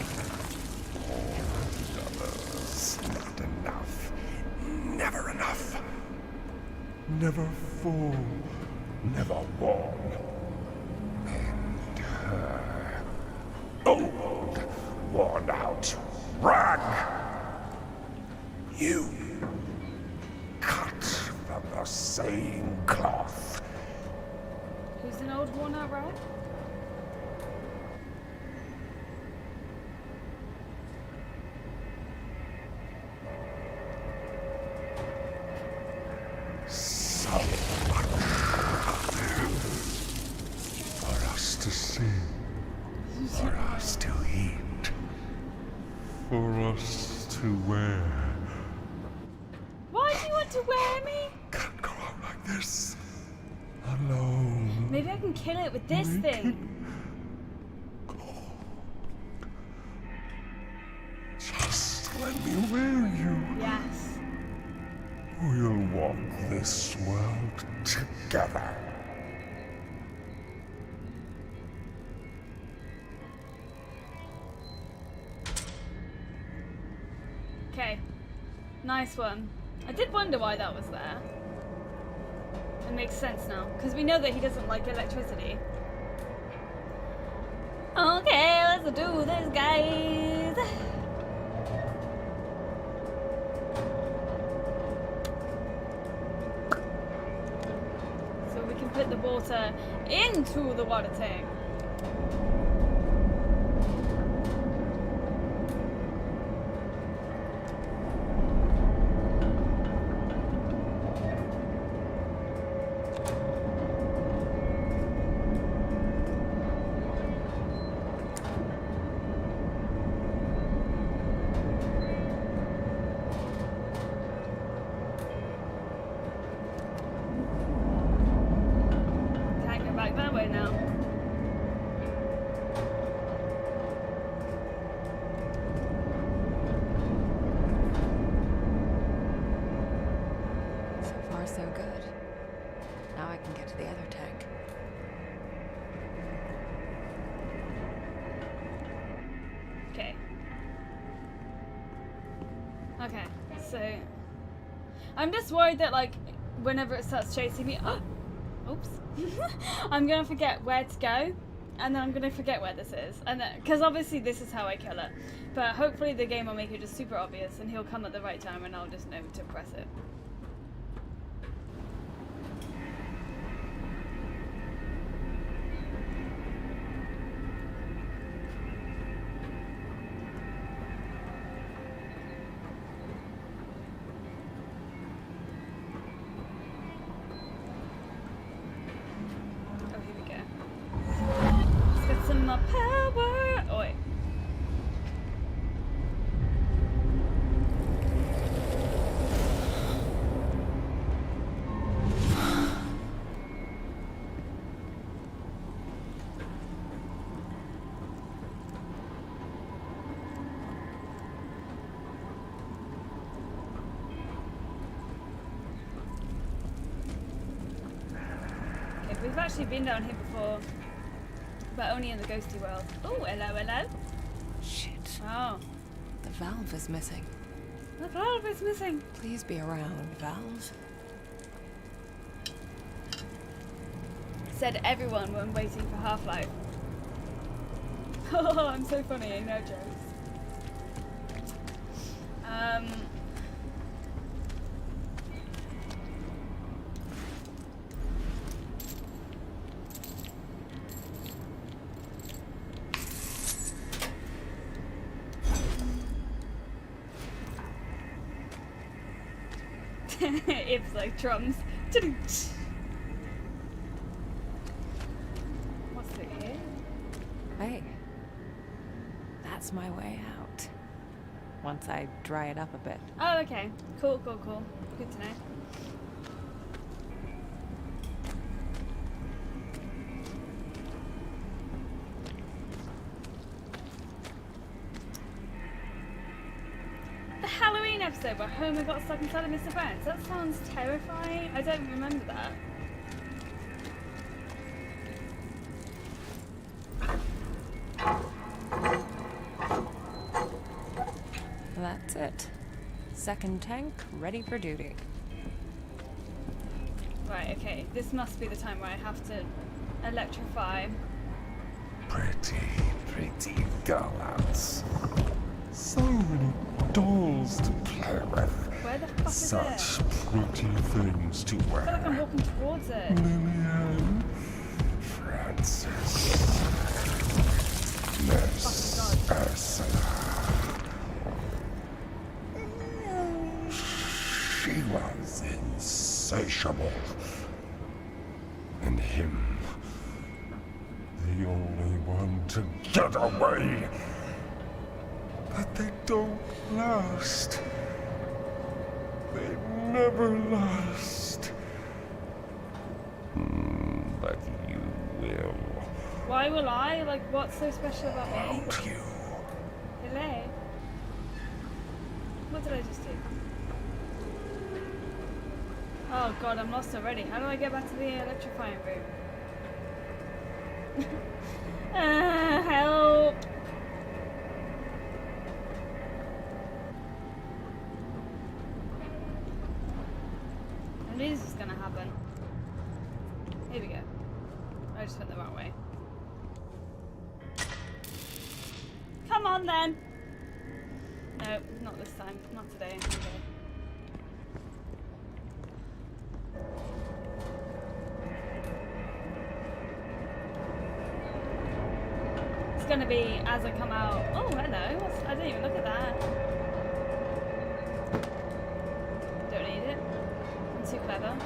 Others, not enough. Never enough. Never full. Never warm. And her. Old, worn out rag. You. Cut from the same cloth. Who's an old worn out rag? So much out there for us to see, for us to eat, for us to wear. Why do you want to wear me? Can't go out like this, alone. Maybe I can kill it with this thing. Just let me wear you. Yes. We'll walk this world together. Okay. Nice one. I did wonder why that was there. It makes sense now, because we know that he doesn't like electricity. Okay, let's do this, guys. So we can put the water into the water tank. That way now. So far, so good. Now I can get to the other tank. Okay. Okay, so I'm just worried that whenever it starts chasing me, oops, I'm gonna forget where to go, and then I'm gonna forget where this is, and because obviously this is how I kill it, but hopefully the game will make it just super obvious, and he'll come at the right time, and I'll just know to press it. We've actually been down here before, but only in the ghosty world. Oh, hello, hello. Shit. Oh, The valve is missing. the valve is missing. Please be around, valve. Said everyone when waiting for Half-Life. Oh, I'm so funny, no jokes. It's like drums. What's through here? Hey. That's my way out. Once I dry it up a bit. Oh, okay. Cool, cool, cool. Good to know. The Halloween episode where Homer got stuck inside of Mr. Burns. That sounds terrifying. I don't remember that. That's it. Second tank, ready for duty. Right, okay. This must be the time where I have to electrify. Pretty dollhouse. So many dolls to play with. Where the fuck is Such it? pretty things to I feel like I'm wear. walking towards it. Lillian, Francis, Miss Ursula. She was insatiable. And him, the only one to get away. But they don't last. They never last. But you will, Why will I? Like, what's so special about me? won't you? Hello? What did I just do? Oh god, I'm lost already. How do I get back to the electrifying room? Help! I knew this was gonna happen. Here we go. I just went the wrong way. Come on then! No, not this time. Not today. Okay. It's gonna be as I come out. Oh, hello. I didn't even look at that. Don't need it. I'm too clever.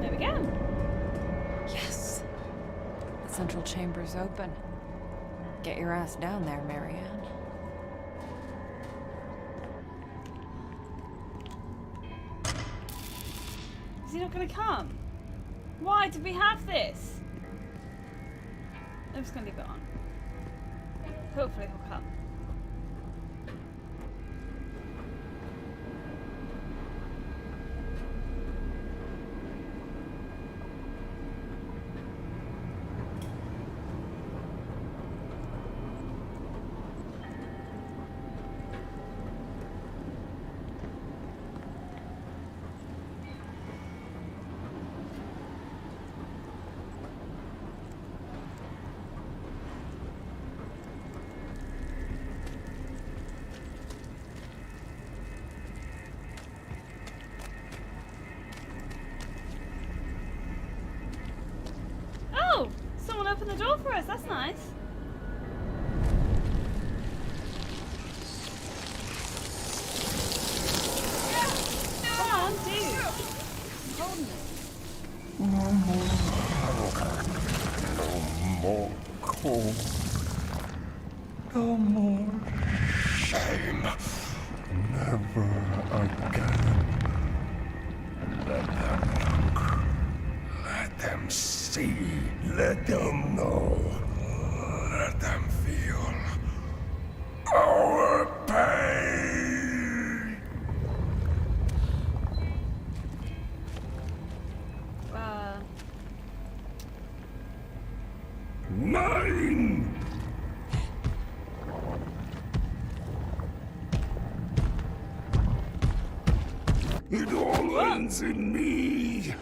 There we go. Yes! The central chamber's open. Get your ass down there, Marianne. Is he not gonna come? Why did we have this? I'm just gonna leave it on. Hopefully he'll come. Oh! Someone opened the door for us, that's nice. Come on, dude. Hold me. No more hunger. No more cold. No more shame. Never again. Let them look. Let them see. see. Let them know. Let them feel our pain. Mine. It all ends in me.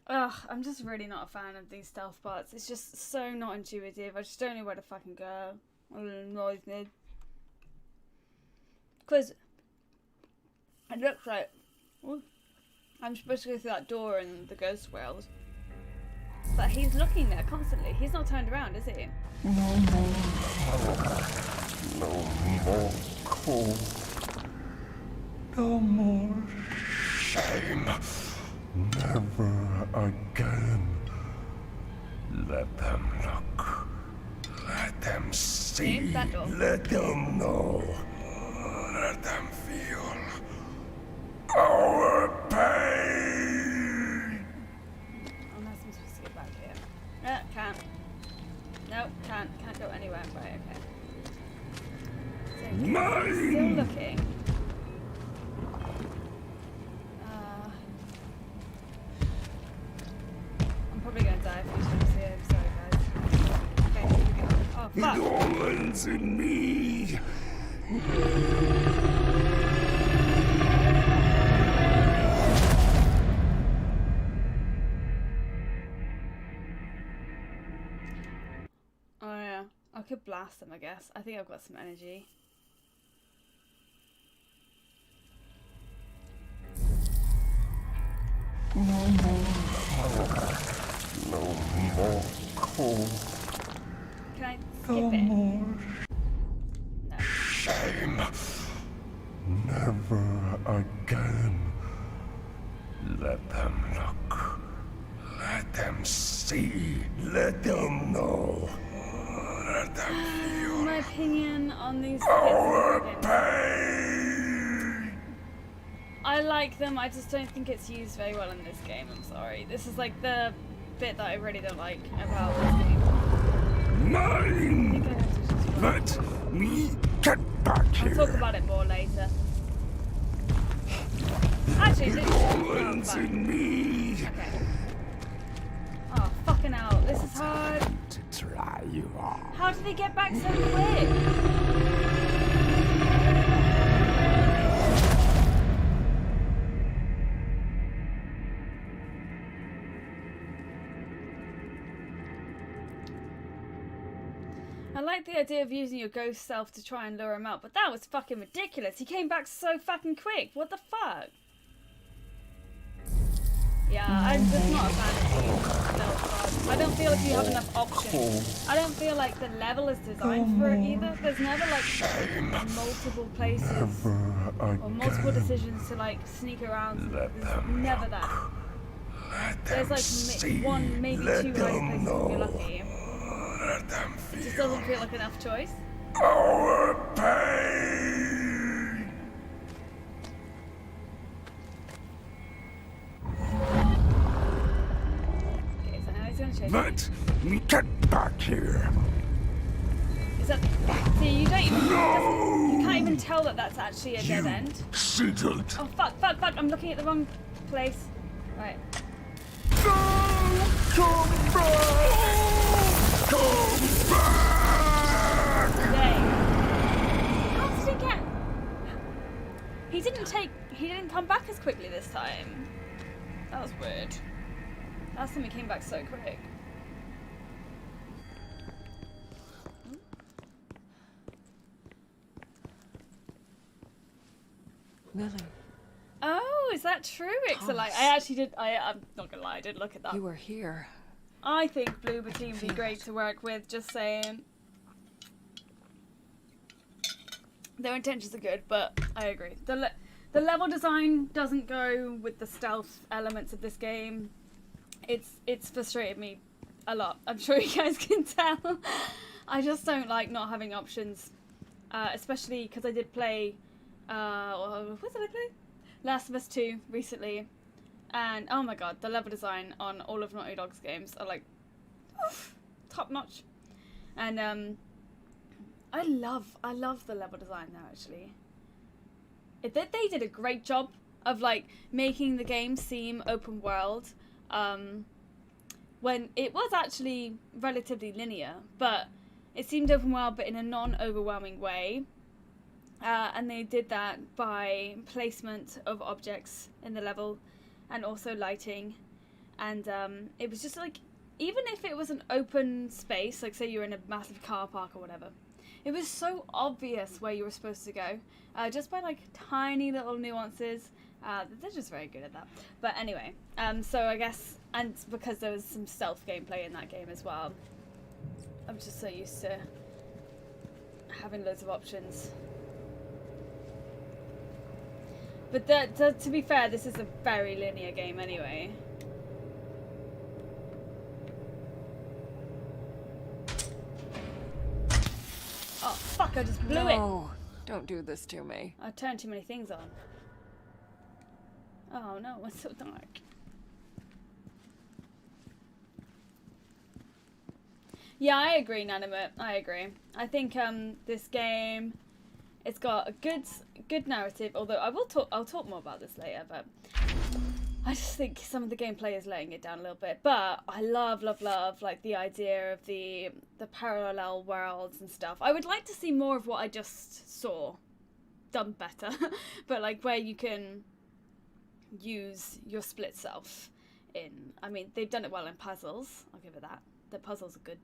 Ugh, I'm just really not a fan of these stealth parts. It's just so not intuitive. I just don't know where to fucking go. It annoys me. Because it looks like I'm supposed to go through that door in the ghost world. But he's looking there constantly. He's not turned around, is he? No more horror. No more cold. No more shame. Never again. Let them look. Let them see. Let them know. Let them feel our pain. Unless I'm supposed to get back here. Can't. Nope, can't go anywhere. Right, okay. So, Mine. still looking. I'm probably gonna die if he's just here. Sorry, guys. Okay, here we go. Oh, fuck. It all ends in me. Oh yeah, I could blast them, I guess. I think I've got some energy. No more horror. No more cold. Can I skip No it? more No. shame. Never again. Let them look. Let them see. Let them know. Let them feel My opinion on these our bits of pain. I like them, I just don't think it's used very well in this game, I'm sorry. This is like the bit that I really don't like about this game. I Mine. think I have to just run. Let me get back I'll here. talk about it more later. Actually, It this all is ends fun. in me. Okay. Oh, fucking hell. This is hard. To try you on. How did he get back so quick? I like the idea of using your ghost self to try and lure him out, but that was fucking ridiculous. He came back so fucking quick. What the fuck? Yeah, I'm just not a fan of these stealth cards. I don't feel like you have enough options. I don't feel like the level is designed for it either. There's never like multiple places or multiple decisions to like sneak around. There's never that. There's like one, maybe two hiding places if you're lucky. Let them It just feel doesn't feel like enough choice. our pain. Okay, so now he's gonna chase me. Let me get back here. Is that? See, you don't even. You can't even tell that that's actually a dead end. Seated. Oh fuck! I'm looking at the wrong place. Right. Come back! Come back! Yay. How did he get? He didn't come back as quickly this time. That was weird. Last time he came back so quick. Lily, Oh, is that true, Ixolite? I actually did. I'm not gonna lie, I did look at that. you were here. I think Bloober Team would be great to work with. Just saying. Their intentions are good, but I agree. The level design doesn't go with the stealth elements of this game. It's frustrated me a lot. I'm sure you guys can tell. I just don't like not having options. especially because I did play. What did I play? Last of Us 2 recently, and oh my god, the level design on all of Naughty Dog's games are like top notch, and I love the level design there actually. They did a great job of like making the game seem open world, when it was actually relatively linear, but it seemed open world but in a non-overwhelming way. And they did that by placement of objects in the level and also lighting. And it was just like, even if it was an open space, like say you were in a massive car park or whatever, it was so obvious where you were supposed to go, just by like tiny little nuances. They're just very good at that. But anyway, so I guess, and because there was some stealth gameplay in that game as well, I'm just so used to having loads of options. But to be fair, this is a very linear game anyway. Oh fuck, I just blew it! No, don't do this to me. I turned too many things on. Oh no, it's so dark. Yeah, I agree, Nanimate. I agree. I think this game, it's got a good narrative. Although I'll talk more about this later. But I just think some of the gameplay is letting it down a little bit. But I love like the idea of the parallel worlds and stuff. I would like to see more of what I just saw done better. But like where you can use your split self in. I mean, they've done it well in puzzles. I'll give it that. The puzzles are good,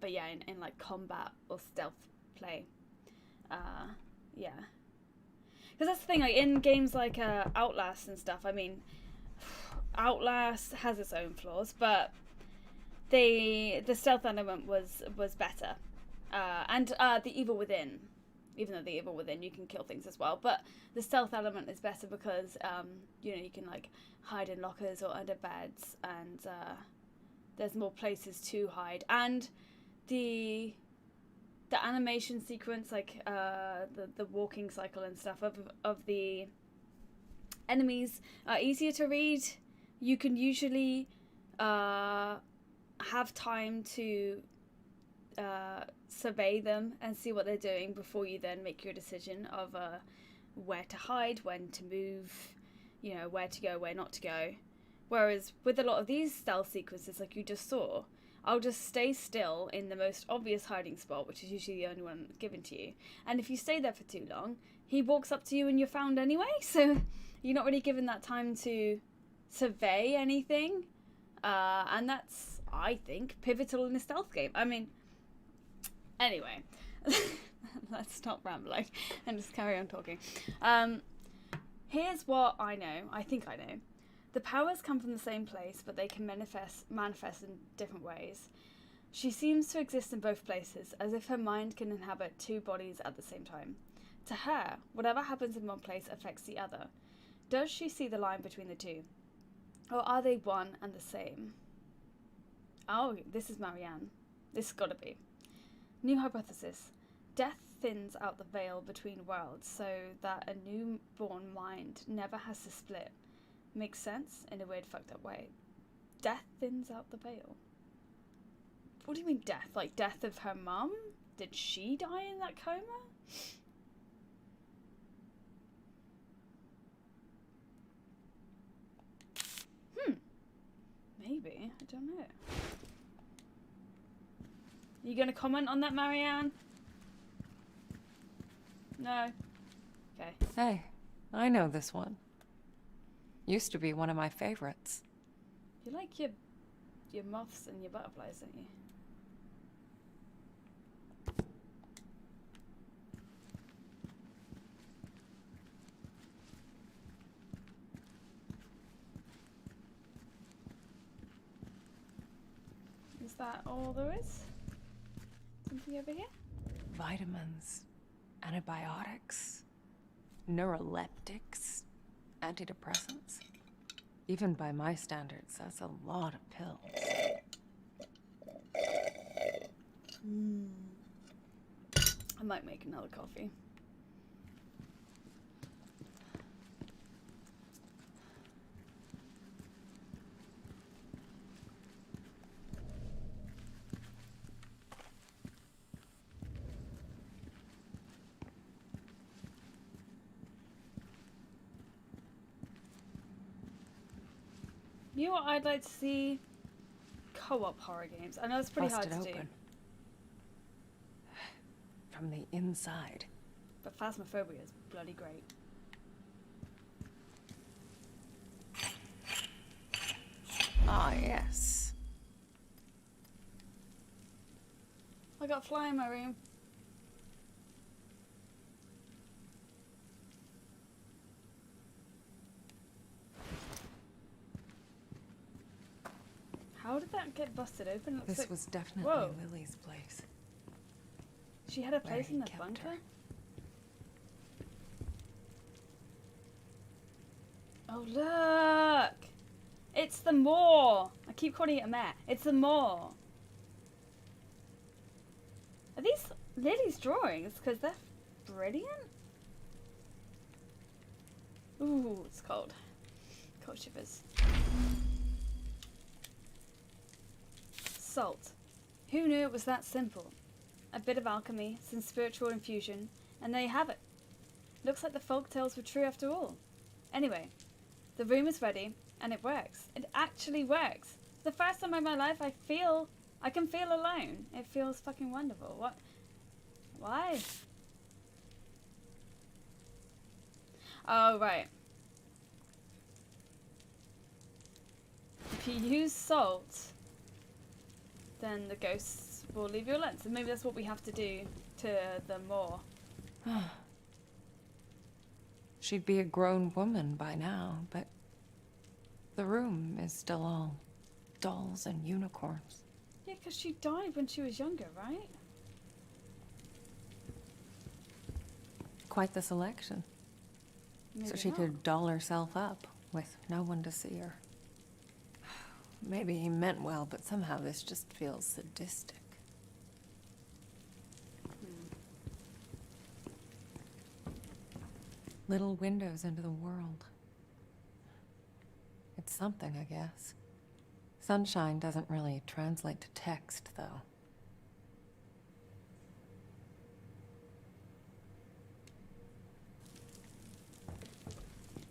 but yeah, in like combat or stealth play, yeah. Because that's the thing, like in games like Outlast and stuff. I mean, Outlast has its own flaws, but the stealth element was better, and the Evil Within. Even though the Evil Within, you can kill things as well, but the stealth element is better because you know, you can like hide in lockers or under beds, and there's more places to hide, and the animation sequence, like the walking cycle and stuff of the enemies are easier to read. You can usually have time to survey them and see what they're doing before you then make your decision of where to hide, when to move, you know, where to go, where not to go. Whereas with a lot of these stealth sequences, like you just saw, I'll just stay still in the most obvious hiding spot, which is usually the only one given to you. And if you stay there for too long, he walks up to you and you're found anyway. So you're not really given that time to survey anything. And that's, I think, pivotal in a stealth game. I mean, anyway, let's stop rambling and just carry on talking. Here's what I know. I think I know. The powers come from the same place, but they can manifest in different ways. She seems to exist in both places, as if her mind can inhabit two bodies at the same time. To her, whatever happens in one place affects the other. Does she see the line between the two? Or are they one and the same? Oh, this is Marianne. This has got to be. New hypothesis. Death thins out the veil between worlds so that a newborn mind never has to split. Makes sense in a weird fucked up way. Death thins out the veil. What do you mean death? Like death of her mum? Did she die in that coma? Maybe. I don't know. You gonna comment on that, Marianne? No? Okay. Hey, I know this one. Used to be one of my favorites. You like your moths and your butterflies, don't you? Is that all there is? Something over here? Vitamins, antibiotics, neuroleptics, antidepressants. Even by my standards, that's a lot of pills. I might make another coffee. You know what I'd like to see? Co-op horror games. I know it's pretty hard to do. From the inside. But Phasmophobia is bloody great. Ah, yes. I got a fly in my room. How did that get busted open? It looks This like... was definitely Whoa. Lily's place. She had a Where place he in the kept bunker? her. Oh, look! It's the moor! I keep calling it a mare. It's the moor. Are these Lily's drawings? Because they're brilliant. Ooh, it's cold. Cold shivers. Salt. Who knew it was that simple? A bit of alchemy, some spiritual infusion, and there you have it. Looks like the folk tales were true after all. Anyway, the room is ready, and it works. It actually works. The first time in my life I can feel alone. It feels fucking wonderful. What? Why? Oh, right. If you use salt, then the ghosts will leave you alone. So maybe that's what we have to do to the moor. She'd be a grown woman by now, but the room is still all dolls and unicorns. Yeah, because she died when she was younger, right? Quite the selection. Maybe So she not. could doll herself up with no one to see her. Maybe he meant well, but somehow this just feels sadistic. Little windows into the world. It's something, I guess. Sunshine doesn't really translate to text, though.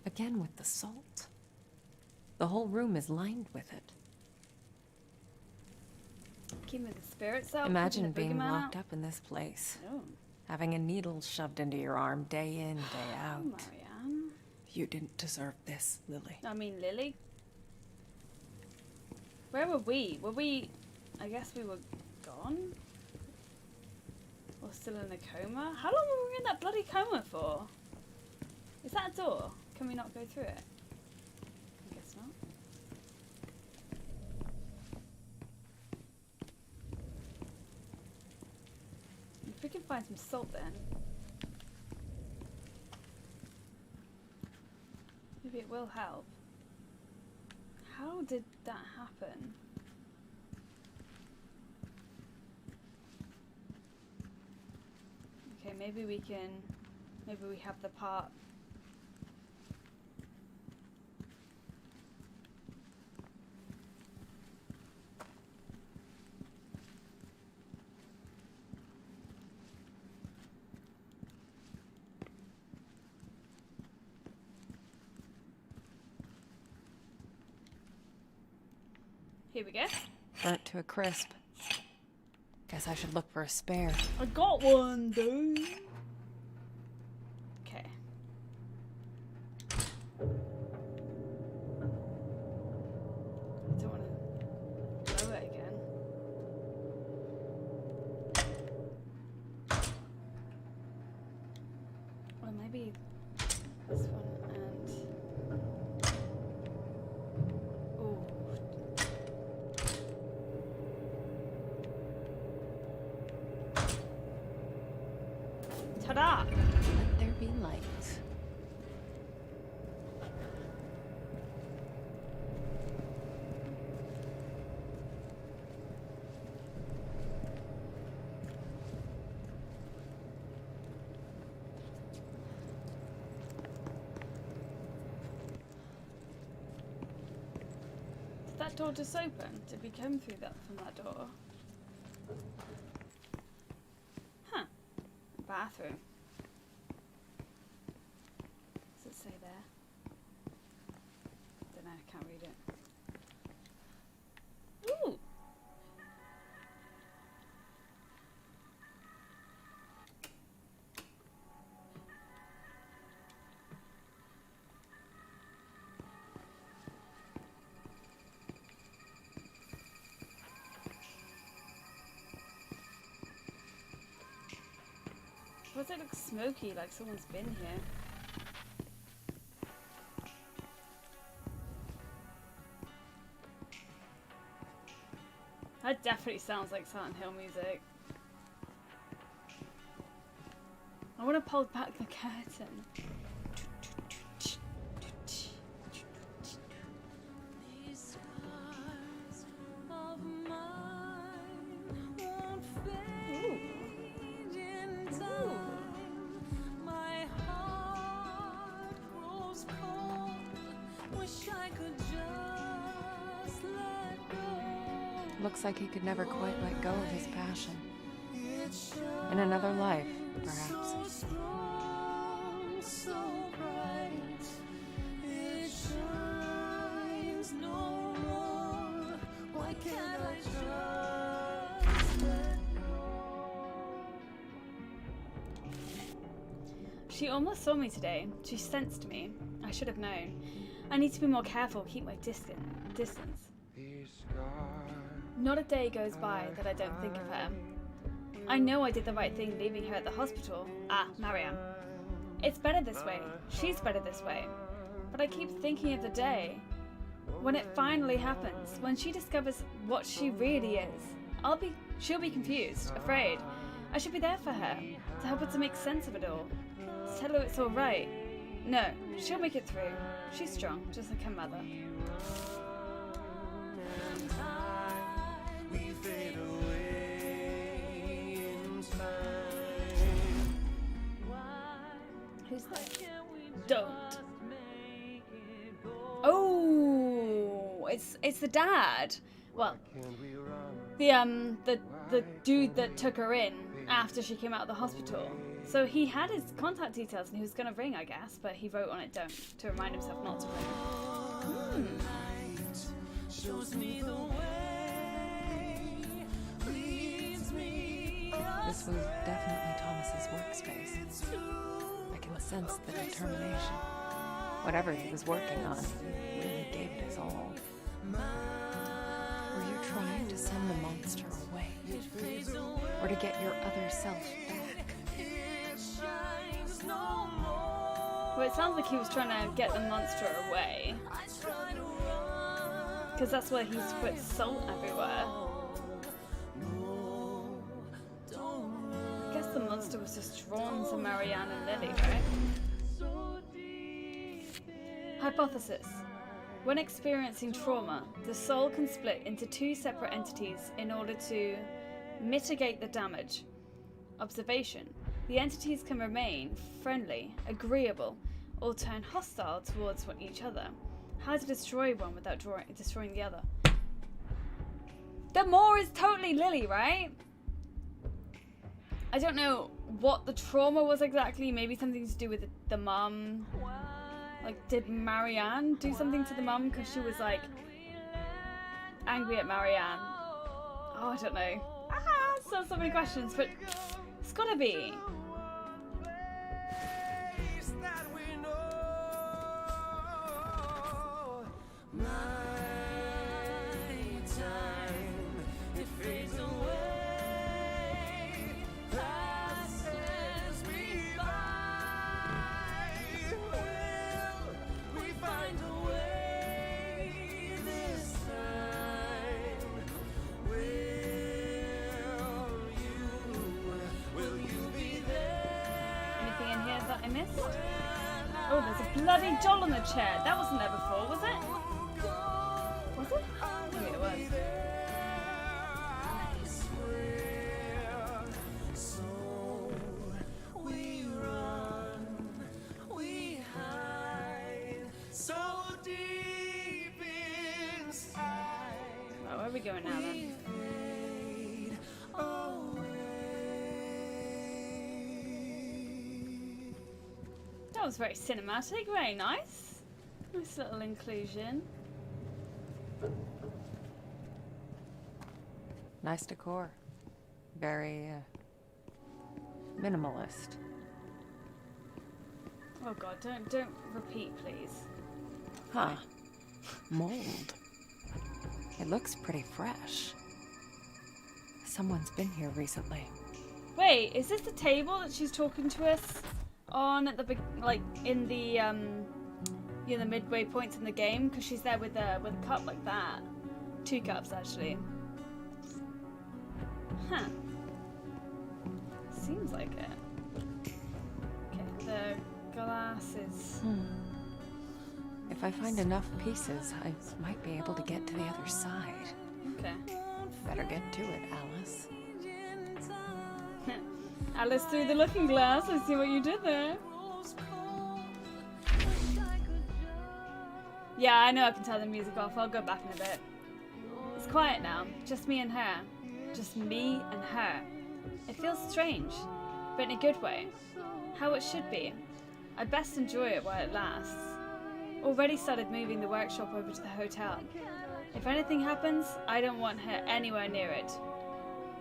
Again with the salt. The whole room is lined with it. Keeping the spirits out. Imagine keeping the being boogeyman locked out. up in this place. Oh, Having a needle shoved into your arm day in, day out. Marianne. You didn't deserve this, Lily. I mean, Lily. Where were we? Were we... I guess we were gone? Or still in a coma? How long were we in that bloody coma for? Is that a door? Can we not go through it? I guess not. If we can find some salt then. Maybe it will help. How did that happen? Okay, maybe we have the part. Here we go. Burnt to a crisp. Guess I should look for a spare. I got one, dude. Okay. I don't want to blow it again. Or maybe this one and... Ooh. Ta-da! Let there be light. that door just open? Did we come through that from that door? Huh. Bathroom. Does it say there? Don't know, I can't read it. Ooh! Why does it look smoky, like someone's been here? That definitely sounds like Silent Hill music. I want to pull back the curtain. Looks like he could never quite let go of his passion. In another life, perhaps. She almost saw me today. She sensed me. I should have known. I need to be more careful, keep my distance. Not a day goes by that I don't think of her. I know I did the right thing leaving her at the hospital. Ah, Marianne. It's better this way. She's better this way. But I keep thinking of the day when it finally happens, when she discovers what she really is. She'll be confused, afraid. I should be there for her, to help her to make sense of it all. To tell her it's all right. No, she'll make it through. She's strong, just like her mother. Who's that? Don't. Oh, it's the dad. Well, the dude that took her in after she came out of the hospital. So he had his contact details and he was gonna ring, I guess, but he wrote on it "don't" to remind himself not to ring. This was definitely Thomas's workspace. I can sense the determination. Whatever he was working on, he really gave it his all. Were you trying to send the monster away? Or to get your other self back? Well, it sounds like he was trying to get the monster away. Because that's where he's put salt everywhere. I guess the monster was just drawn to Marianne and Lily, right? Hypothesis. When experiencing trauma, the soul can split into two separate entities in order to mitigate the damage. Observation. The entities can remain friendly, agreeable, or turn hostile towards each other. How to destroy one without destroying the other? The Moor is totally Lily, right? I don't know what the trauma was exactly. Maybe something to do with the mum. Like, did Marianne do something to the mum? Because she was, like, angry at Marianne. Oh, I don't know. So many questions, but it's gotta be. I missed? Oh, there's a bloody doll on the chair. That wasn't there before, was it? Was it? Maybe it was. So deep inside. Where are we going now then? That was very cinematic, very nice. Nice little inclusion. Nice decor. Very, minimalist. Oh god, don't repeat, please. Huh. Mold. It looks pretty fresh. Someone's been here recently. Wait, is this the table that she's talking to us on at the like in the the midway points in the game? Because she's there with a cup like that. 2 cups actually. Huh. Seems like it. Okay, the glass is. If I find enough pieces, I might be able to get to the other side. Okay. Better get to it, Alice. Alice through the looking glass. I see what you did there. Yeah, I know I can turn the music off. I'll go back in a bit. It's quiet now. Just me and her. Just me and her. It feels strange, but in a good way. How it should be. I best enjoy it while it lasts. Already started moving the workshop over to the hotel. If anything happens, I don't want her anywhere near it.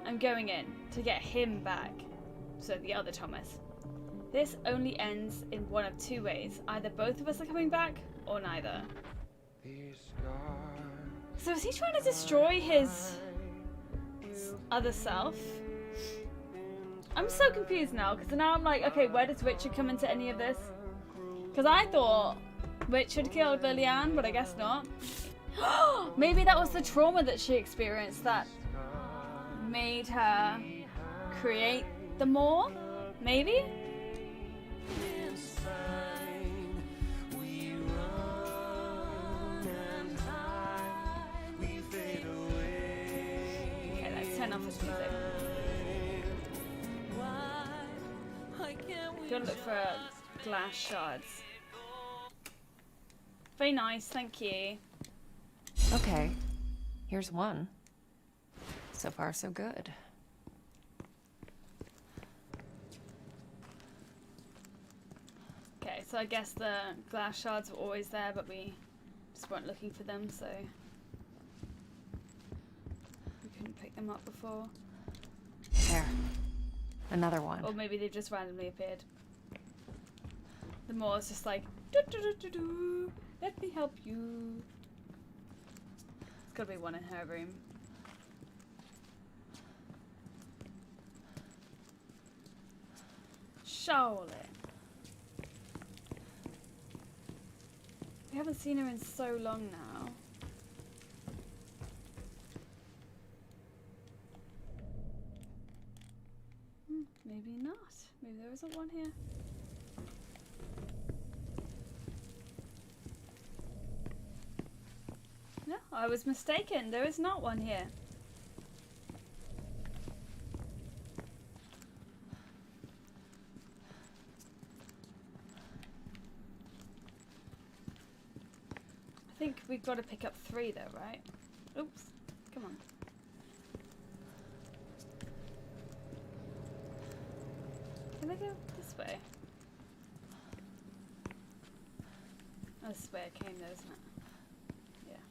I'm going in to get him back. So the other Thomas. This only ends in one of 2 ways. Either both of us are coming back, or neither. So is he trying to destroy his other self? I'm so confused now, because now I'm like, okay, where does Richard come into any of this? Because I thought Richard killed Lillian, but I guess not. Maybe that was the trauma that she experienced that made her create the more? Maybe? Okay, let's turn off this music. Gotta look for glass shards. Very nice, thank you. Okay, here's one. So far, so good. Okay, so I guess the glass shards were always there, but we just weren't looking for them, so we couldn't pick them up before. There. Another one. Or maybe they just randomly appeared. The more is just like, do, do, do, do, do. Let me help you. There's gotta be one in her room. Surely. We haven't seen her in so long now. Maybe not. Maybe there isn't one here. No, I was mistaken. There is not one here. I think we've got to pick up 3 though, right? Oops. Come on. Can I go this way? Oh, this is where it came though, isn't it? Yeah.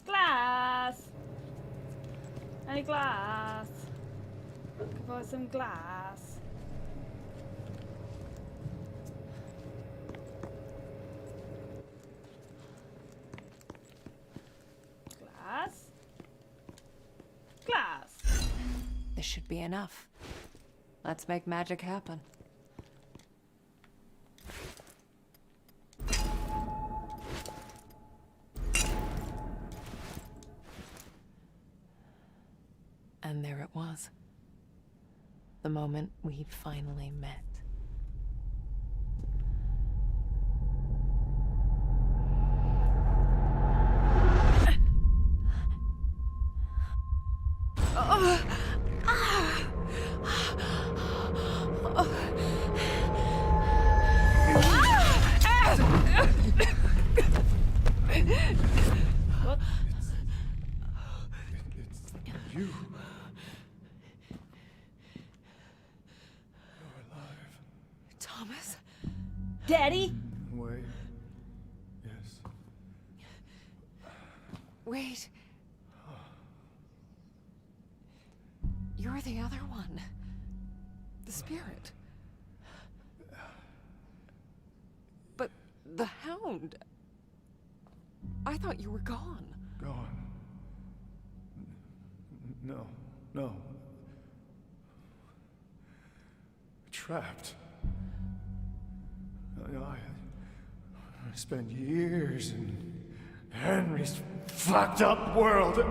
Glass! Any glass? Looking for some glass. Glass? Glass! This should be enough. Let's make magic happen. And there it was. The moment we finally met. Daddy? Wait. Yes. Wait. You're the other one. The spirit. But the hound. I thought you were gone. Gone. No. No. Trapped. I spent years in Henry's fucked up world.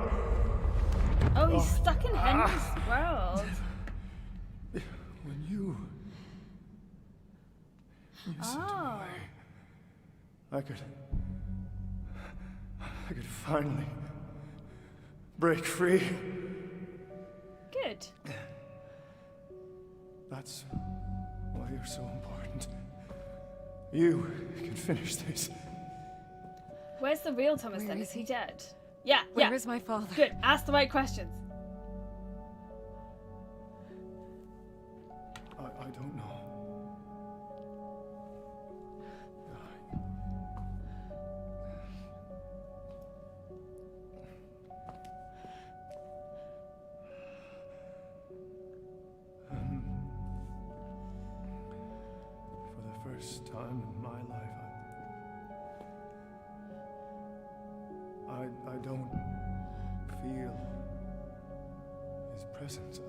Oh, he's stuck in Henry's world. When you sent him Oh. away, I could finally break free. Good. That's why you're so important. You can finish this. Where's the real Thomas Where then? is Is he he? dead? Yeah, Where yeah. is my father? Good. Ask the right questions. I don't know. For the first time in my life, I don't feel his presence.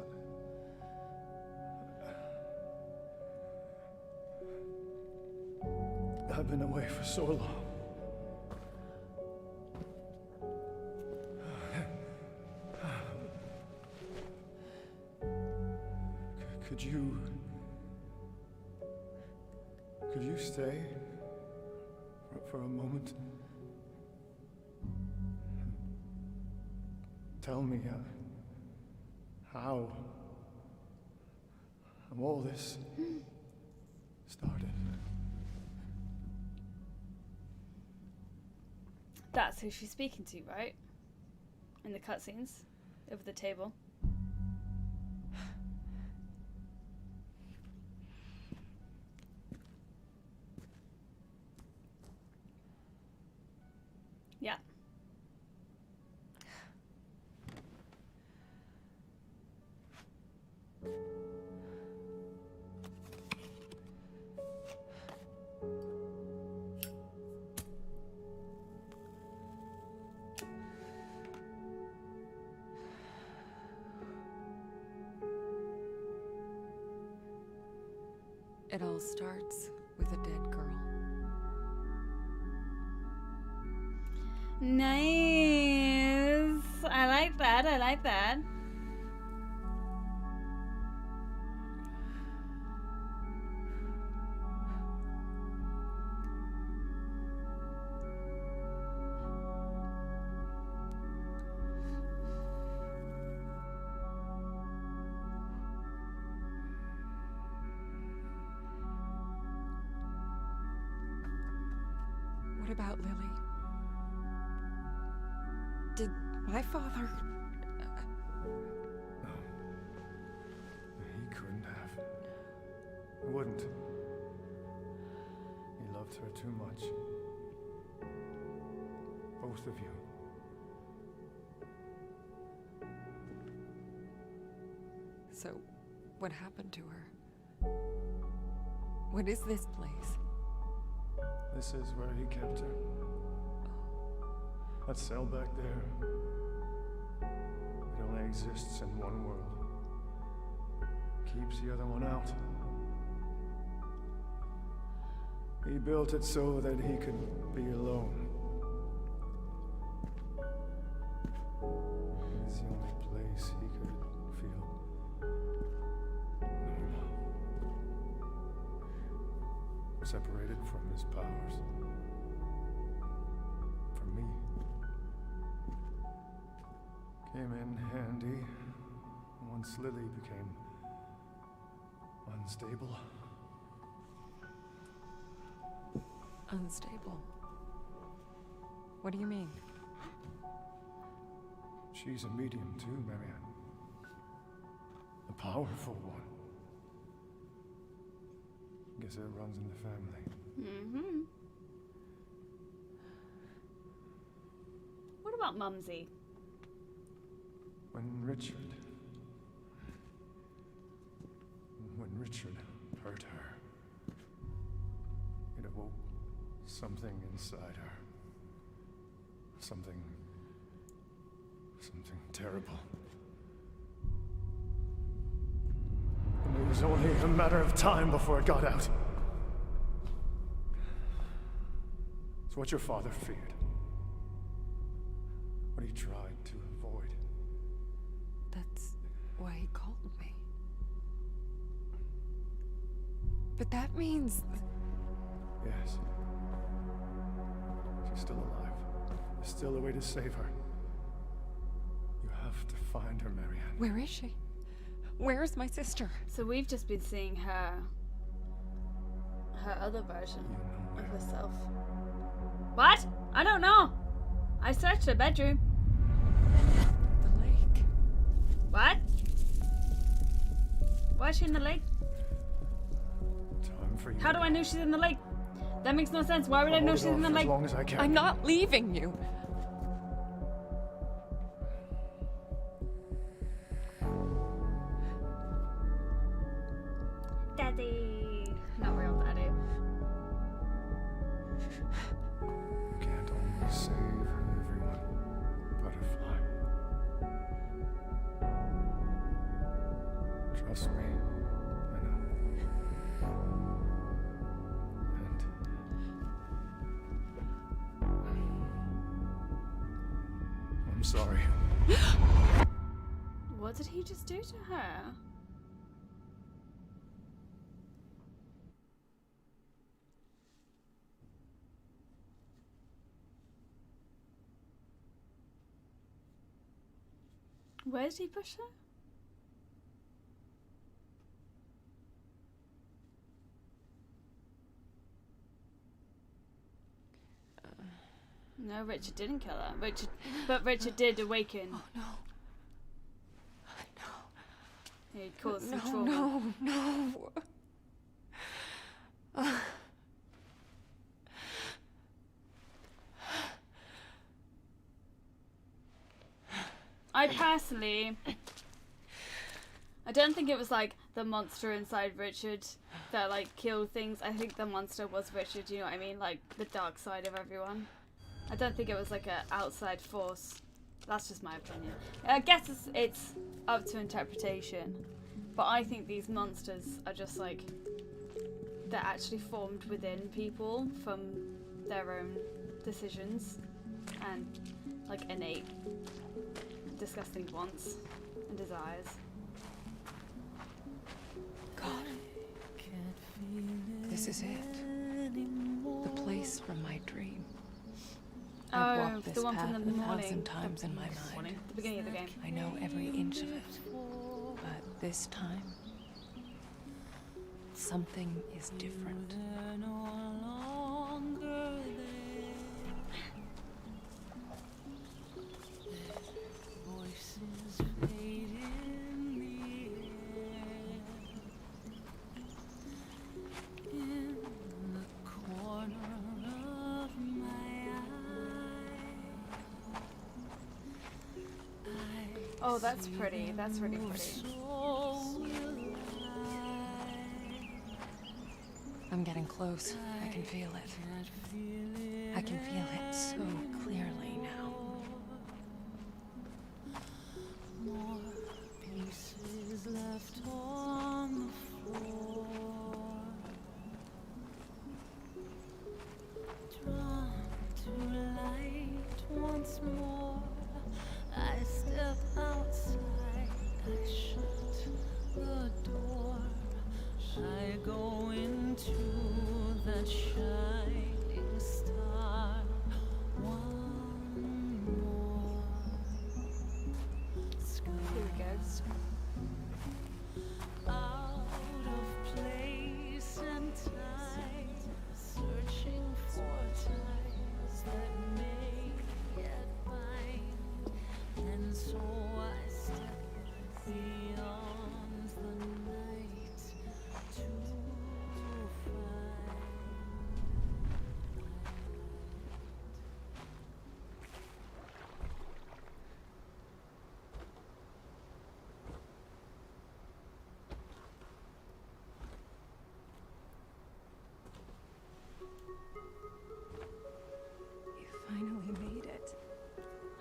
I've been away for so long. Could you stay for a moment? Tell me how all this started. That's who she's speaking to, right? In the cutscenes over the table. Yeah. It all starts with a dead girl. Nice. I like that. I like that. What about Lily? Did my father... No. He couldn't have. He wouldn't. He loved her too much. Both of you. So, what happened to her? What is this place? This is where he kept her. That cell back there. It only exists in one world. Keeps the other one out. He built it so that he could be alone. It's the only place he could feel normal. Separated from his powers. For me. Came in handy once Lily became unstable. Unstable. What do you mean? She's a medium too, Marianne. A powerful one. Guess it runs in the family. Mm-hmm. What about Mumsy? When Richard hurt her, it awoke something inside her. Something terrible. And it was only a matter of time before it got out. It's what your father feared. What he tried to avoid. That's why he called me. But that means... Yes. She's still alive. There's still a way to save her. You have to find her, Marianne. Where is she? Where is my sister? So we've just been seeing her other version of herself. What? I don't know. I searched her bedroom. The lake. What? Why is she in the lake? Time for you. How do I know she's in the lake? That makes no sense. Why would I know she's in the As lake? long as I can. I'm not leaving you. Daddy. Not real daddy. You can't always save everyone, Butterfly. Trust me, I know. And I'm sorry. What did he just do to her? Where did he push her? No, Richard didn't kill her. Richard did awaken. Oh no. He caused some No, trauma. no. I personally, I don't think it was like the monster inside Richard that like killed things. I think the monster was Richard, you know what I mean? Like the dark side of everyone. I don't think it was like an outside force. That's just my opinion. I guess it's up to interpretation. But I think these monsters are just like, they're actually formed within people from their own decisions and like innate disgusting wants and desires. God. This is it. The place from my dream. I've walked this the one path from the 1,000 morning. times in my mind. The beginning of the game. I know every inch of it. But this time, something is different. Oh, that's pretty. That's really pretty. I'm getting close. I can feel it. I can feel it so clearly now. More pieces left on the floor. Drawn to light once more. I step outside. I shut the door. I go into that shining star once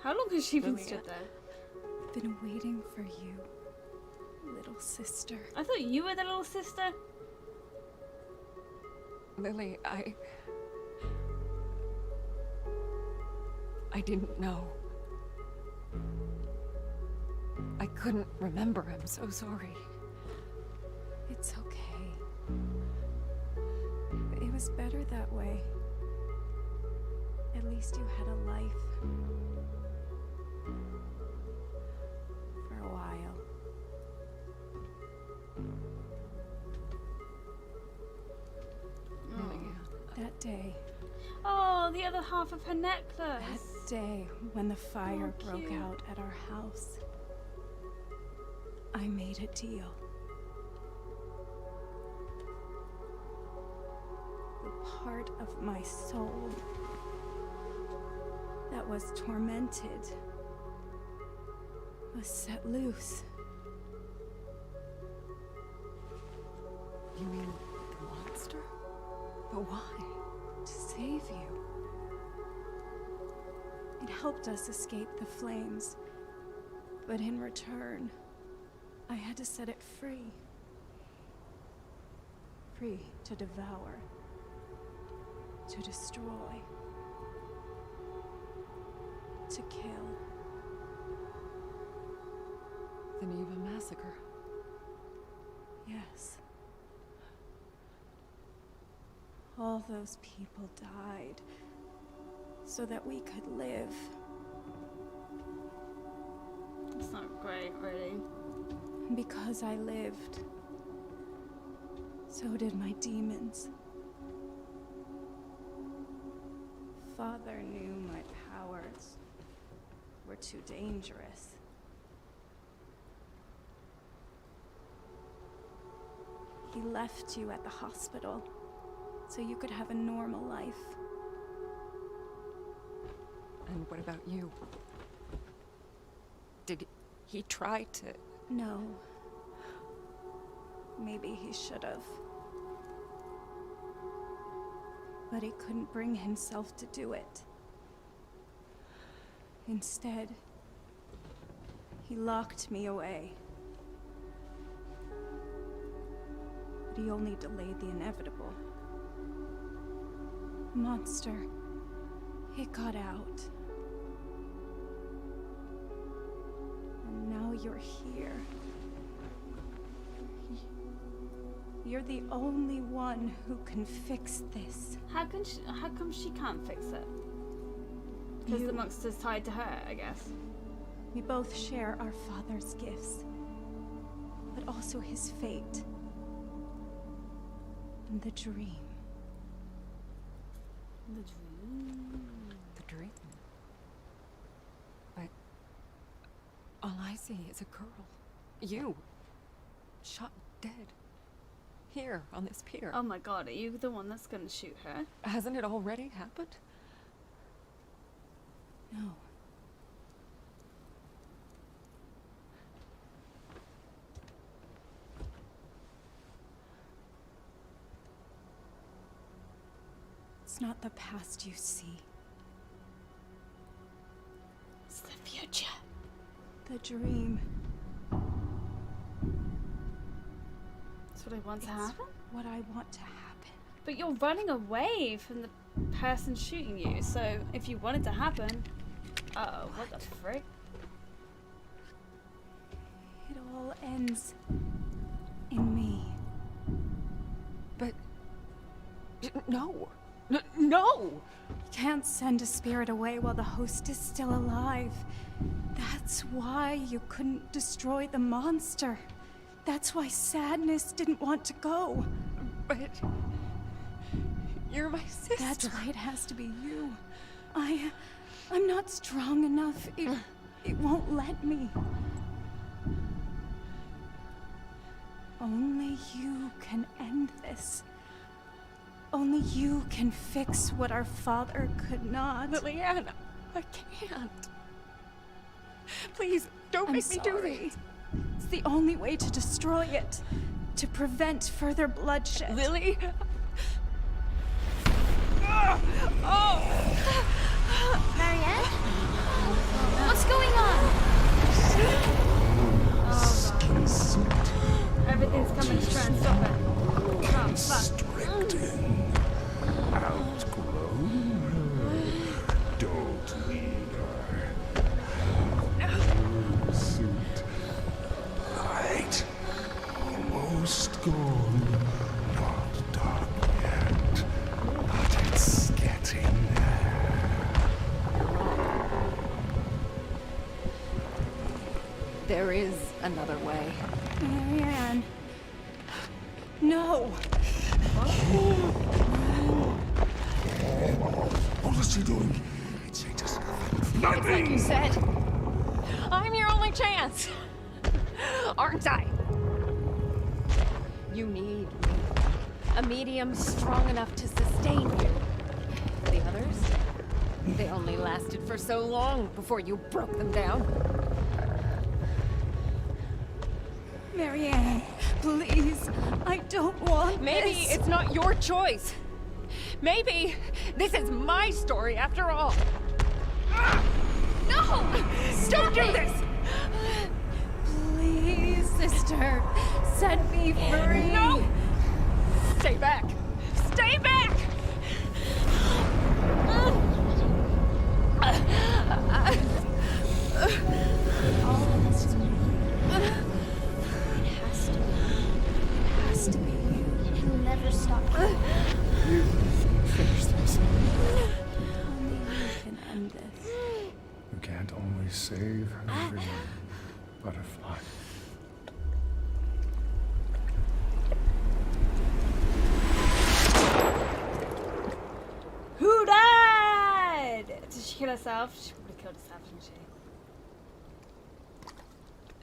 How long has she been Lilia. stood there? Been waiting for you, little sister. I thought you were the little sister. Lily, I didn't know. I couldn't remember. I'm so sorry. It's okay. It was better that way. At least you had a life. For a while. Lilia. That day. Oh, the other half of her That necklace. day when the fire Oh, broke cute. out at our house. I made a deal. The part of my soul that was tormented was set loose. You mean the monster? But why? To save you. It helped us escape the flames, but in return, I had to set it free. Free to devour, to destroy, to kill. The Neva massacre. Yes. All those people died so that we could live. It's not great, really. And because I lived, so did my demons. Father knew my powers were too dangerous. He left you at the hospital so you could have a normal life. And what about you? Did he try to... No. Maybe he should have. But he couldn't bring himself to do it. Instead, he locked me away. But he only delayed the inevitable. Monster, it got out. And now you're here. You're the only one who can fix this. How come she can't fix it? Because the You- monster's tied to her, I guess. We both share our father's gifts, but also his fate. And the dream. The dream. The dream? But... all I see is a girl. You. Shot dead. Here, on this pier. Oh my god, are you the one that's gonna shoot her? Hasn't it already happened? No. It's not the past you see. It's the future. The dream. That's what I want to It's happen. what I want to happen. But you're running away from the person shooting you, so if you want it to happen... Uh-oh, what the frick? It all ends in me. But... no! No! You can't send a spirit away while the host is still alive. That's why you couldn't destroy the monster. That's why Sadness didn't want to go. But... you're my sister. That's why it has to be you. I'm not strong enough. It won't let me. Only you can end this. Only you can fix what our father could not. Liliana, I can't. Please, don't I'm make me do sorry. this. It's the only way to destroy it. To prevent further bloodshed. Lily? Marianne? There is another way. Marianne. No. What is she doing? It's just nothing. You said, I'm your only chance. Aren't I? You need me. A medium strong enough to sustain you. The others? They only lasted for so long before you broke them down. Marianne, please. I don't want Maybe this. it's not your choice. Maybe this is my story after all. No! Don't do this! Please, sister. Set me free. No! Stay back! Stay back! Has to be you. You'll never stop. You finish this. Only you can end this. You can't always save everyone, Butterfly. Who died? Did she kill herself? She probably killed herself, didn't she?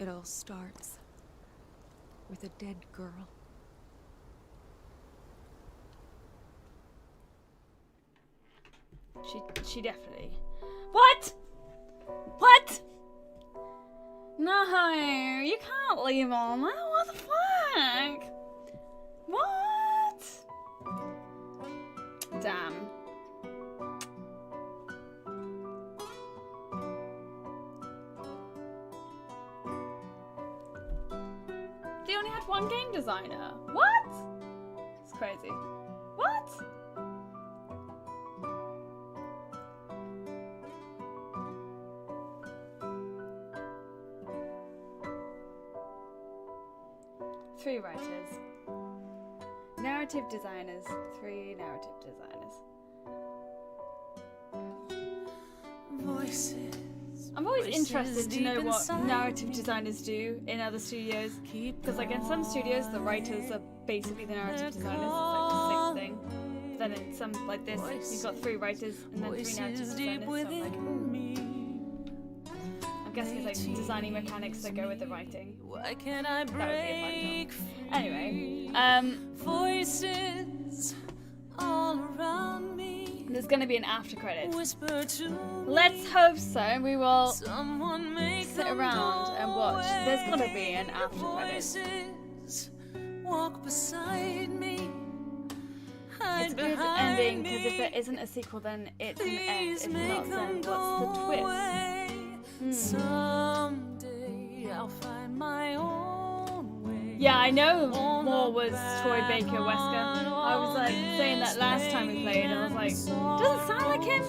It all starts with a dead girl. She definitely. What? What? No, you can't leave on that. What the fuck? What? Damn. They only had one game designer. What? It's crazy. What? Three writers. Narrative designers. Three narrative designers. Voices. I'm always interested to know what narrative designers do in other studios. Because like in some studios, the writers are basically the narrative designers. It's like the same thing. But then in some like this, you've got three writers and then three narrative designers. So I'm like, ooh. I'm guessing it's like designing mechanics that go with the writing. Why can't I That would be a break fun job. Anyway, voices all around me? there's gonna be an after credits. Whisper to Let's hope so. We will someone make sit them around and go watch. There's away. gotta be an after credits. Voices walk beside me. It's a good ending because if it isn't a sequel, then it's an end. If not, then what's the twist? Someday I'll find my own way. Yeah, I know more was Troy Baker Wesker. I was like saying that last time we played. I was like, doesn't sound like him.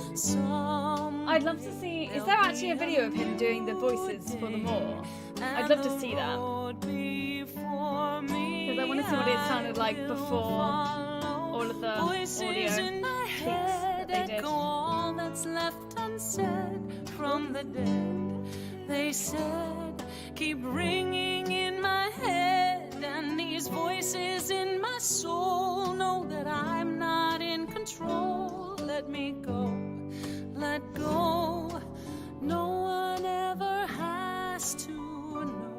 I'd love to see. Is there actually a video of him doing the voices for the more? I'd love to see that because I want to see what it sounded like before all of the audio tweaks that they did. All that's left unsaid from the dead. They said, keep ringing in my head, and these voices in my soul know that I'm not in control. Let me go, let go. No one ever has to know.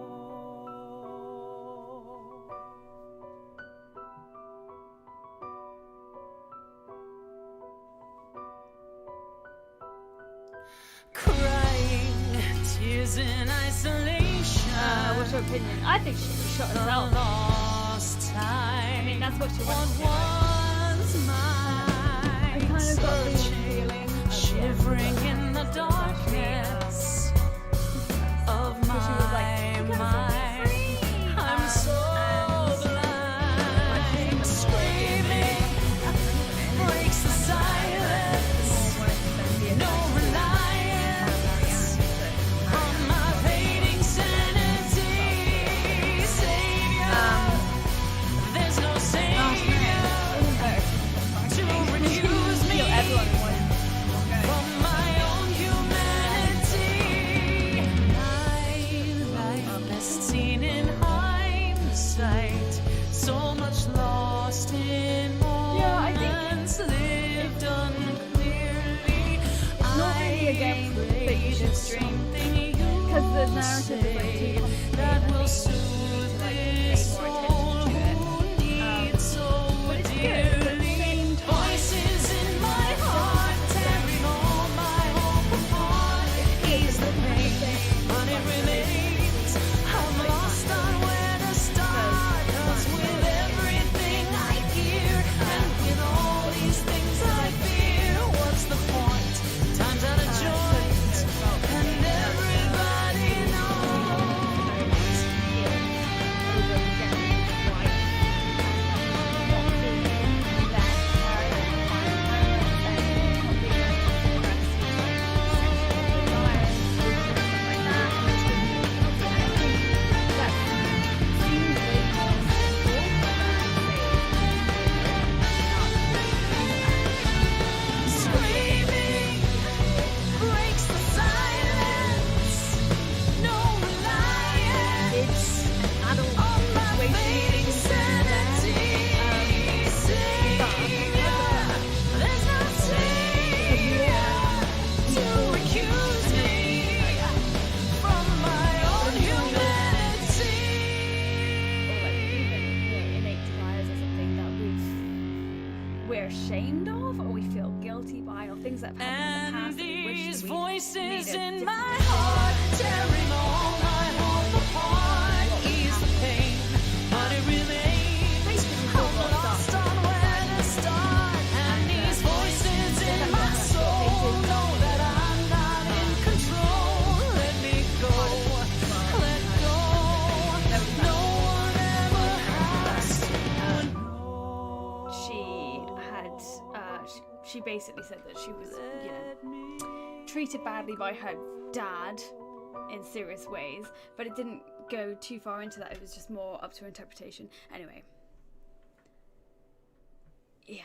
Crying, tears in isolation. What's your opinion? I think she shot herself. Lost time. I mean, that's what she What wants to do. was mine? I kind of got the Searching, feeling shivering in the darkness of my she was like, "You gotta set me mind. free." I'm so blind, screaming breaks the silence. No reliance on my fading sanity. Savior, there's no savior to refuse me. Everyone in one. game that you just stream, because the narrative is like too complicated. that will I think soothe you need to, like, this pay more attention to it. soul needs so But it's good at the dearly. same time. Voices in my heart, tearing all my hope apart. Ease the pain, but it remains. I'm lost on where to start. 'Cause with everything I hear, and with all these things I fear, what's the point? Time's out of joint, and everybody knows. Screaming breaks the silence. No reliance on my fading sanity. There's no savior to accuse me from my own humanity. Innate desires are something that we're ashamed of, or we feel guilty by, or things that have happened in the past And that we wish these that we voices made a in different my heart, tearing all my hope apart. Ease the pain, but it remains. I'm lost on where to start. And these voices in my soul know that I'm not in control. Let me go, let go. No one ever has to know. she basically said that she was, treated badly by her dad in serious ways, but it didn't go too far into that. It was just more up to her interpretation. Anyway. Yeah.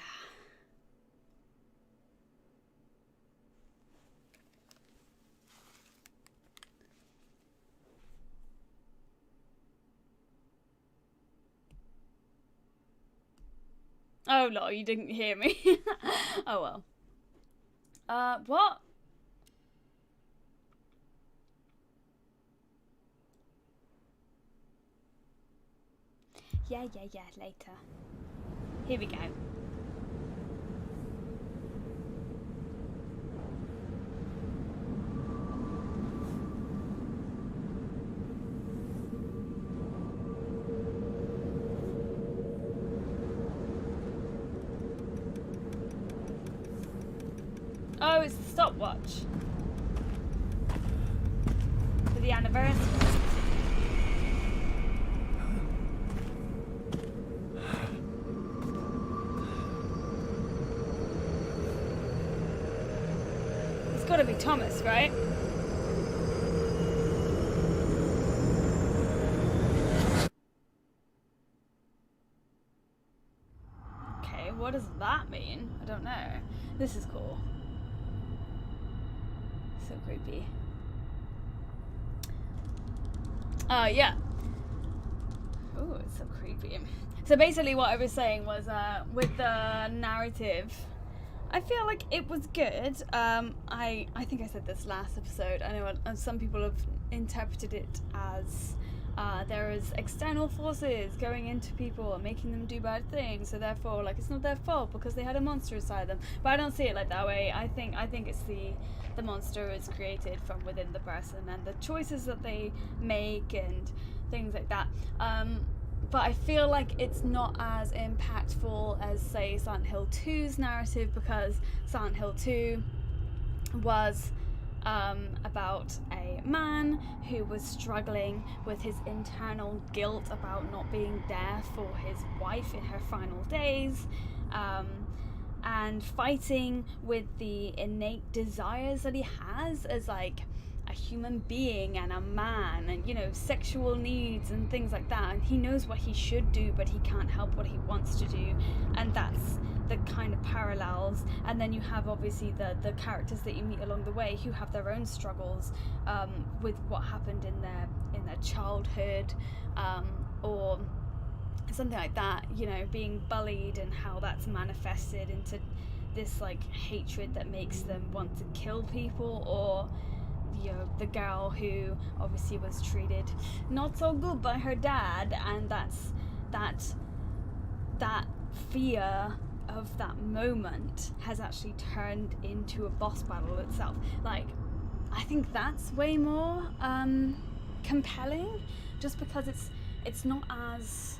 Oh no, you didn't hear me. Oh well. What? Yeah, later. Here we go. Oh, it's the stopwatch. For the anniversary. It's gotta be Thomas, right? Okay, what does that mean? I don't know. This is cool. So creepy. Yeah. Oh, it's so creepy. So basically what I was saying was, with the narrative, I feel like it was good. I think I said this last episode. I know some people have interpreted it as there is external forces going into people and making them do bad things, so therefore, like, it's not their fault because they had a monster inside them. But I don't see it like that way. I think it's the monster is created from within the person and the choices that they make and things like that. But I feel like it's not as impactful as, say, Silent Hill 2's narrative, because Silent Hill 2 was about a man who was struggling with his internal guilt about not being there for his wife in her final days, and fighting with the innate desires that he has as, like, a human being and a man, and, you know, sexual needs and things like that. And he knows what he should do, but he can't help what he wants to do, and that's the kind of parallels. And then you have obviously the characters that you meet along the way who have their own struggles with what happened in their childhood, or something like that, you know, being bullied and how that's manifested into this like hatred that makes them want to kill people, or you know, the girl who obviously was treated not so good by her dad, and that's that fear of that moment has actually turned into a boss battle itself. Like, I think that's way more compelling, just because it's not as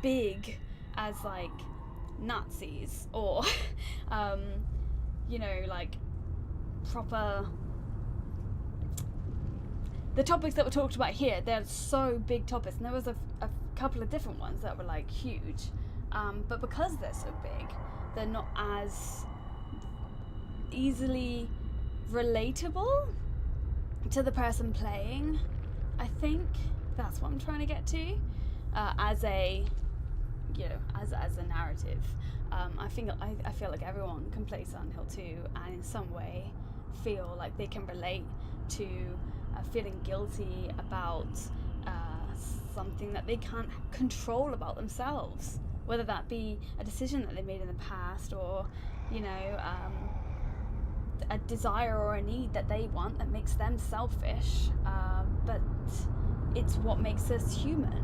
big as like Nazis or you know, like proper, the topics that were talked about here. They're so big topics, and there was a couple of different ones that were like huge, but because they're so big, they're not as easily relatable to the person playing. I think that's what I'm trying to get to, as a, you know, as a narrative. I feel like everyone can play Silent Hill 2 and in some way feel like they can relate to feeling guilty about something that they can't control about themselves, whether that be a decision that they made in the past, or, you know, a desire or a need that they want that makes them selfish, but it's what makes us human.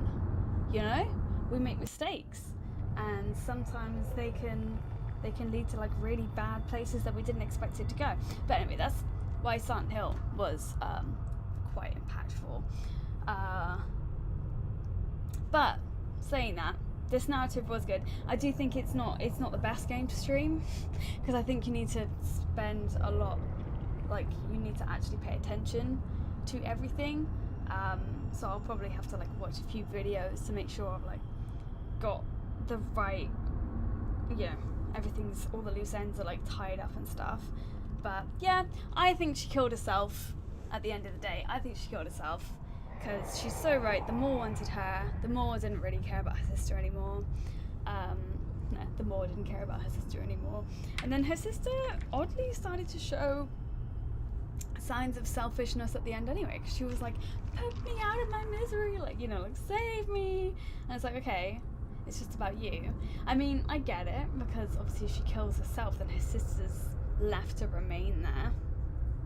You know, we make mistakes, and sometimes they can lead to like really bad places that we didn't expect it to go. But anyway, that's why Silent Hill was quite impactful. But saying that, this narrative was good. I do think it's not the best game to stream, because I think you need to spend a lot, like you need to actually pay attention to everything. So I'll probably have to like watch a few videos to make sure I've like got the right, yeah, everything's, all the loose ends are like tied up and stuff. But yeah, I think she killed herself at the end of the day. I think she killed herself, because she's so right. The Moor wanted her. The Moor didn't really care about her sister anymore. No, the Moor didn't care about her sister anymore. And then her sister oddly started to show signs of selfishness at the end anyway, because she was like, put me out of my misery, like, you know, like, save me. And it's like, okay, it's just about you. I mean, I get it, because obviously if she kills herself, then her sister's left to remain there,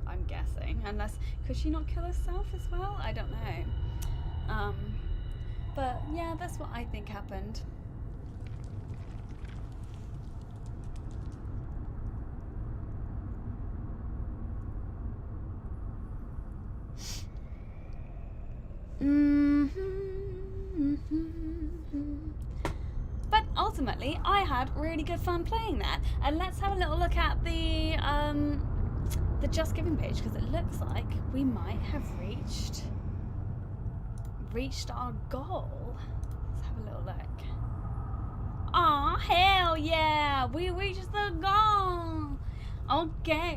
I'm guessing. Unless, could she not kill herself as well? I don't know. But yeah, that's what I think happened. But ultimately, I had really good fun playing that. And let's have a little look at the Just Giving page, because it looks like we might have reached our goal. Let's have a little look. Aw, hell yeah! We reached the goal! Okay.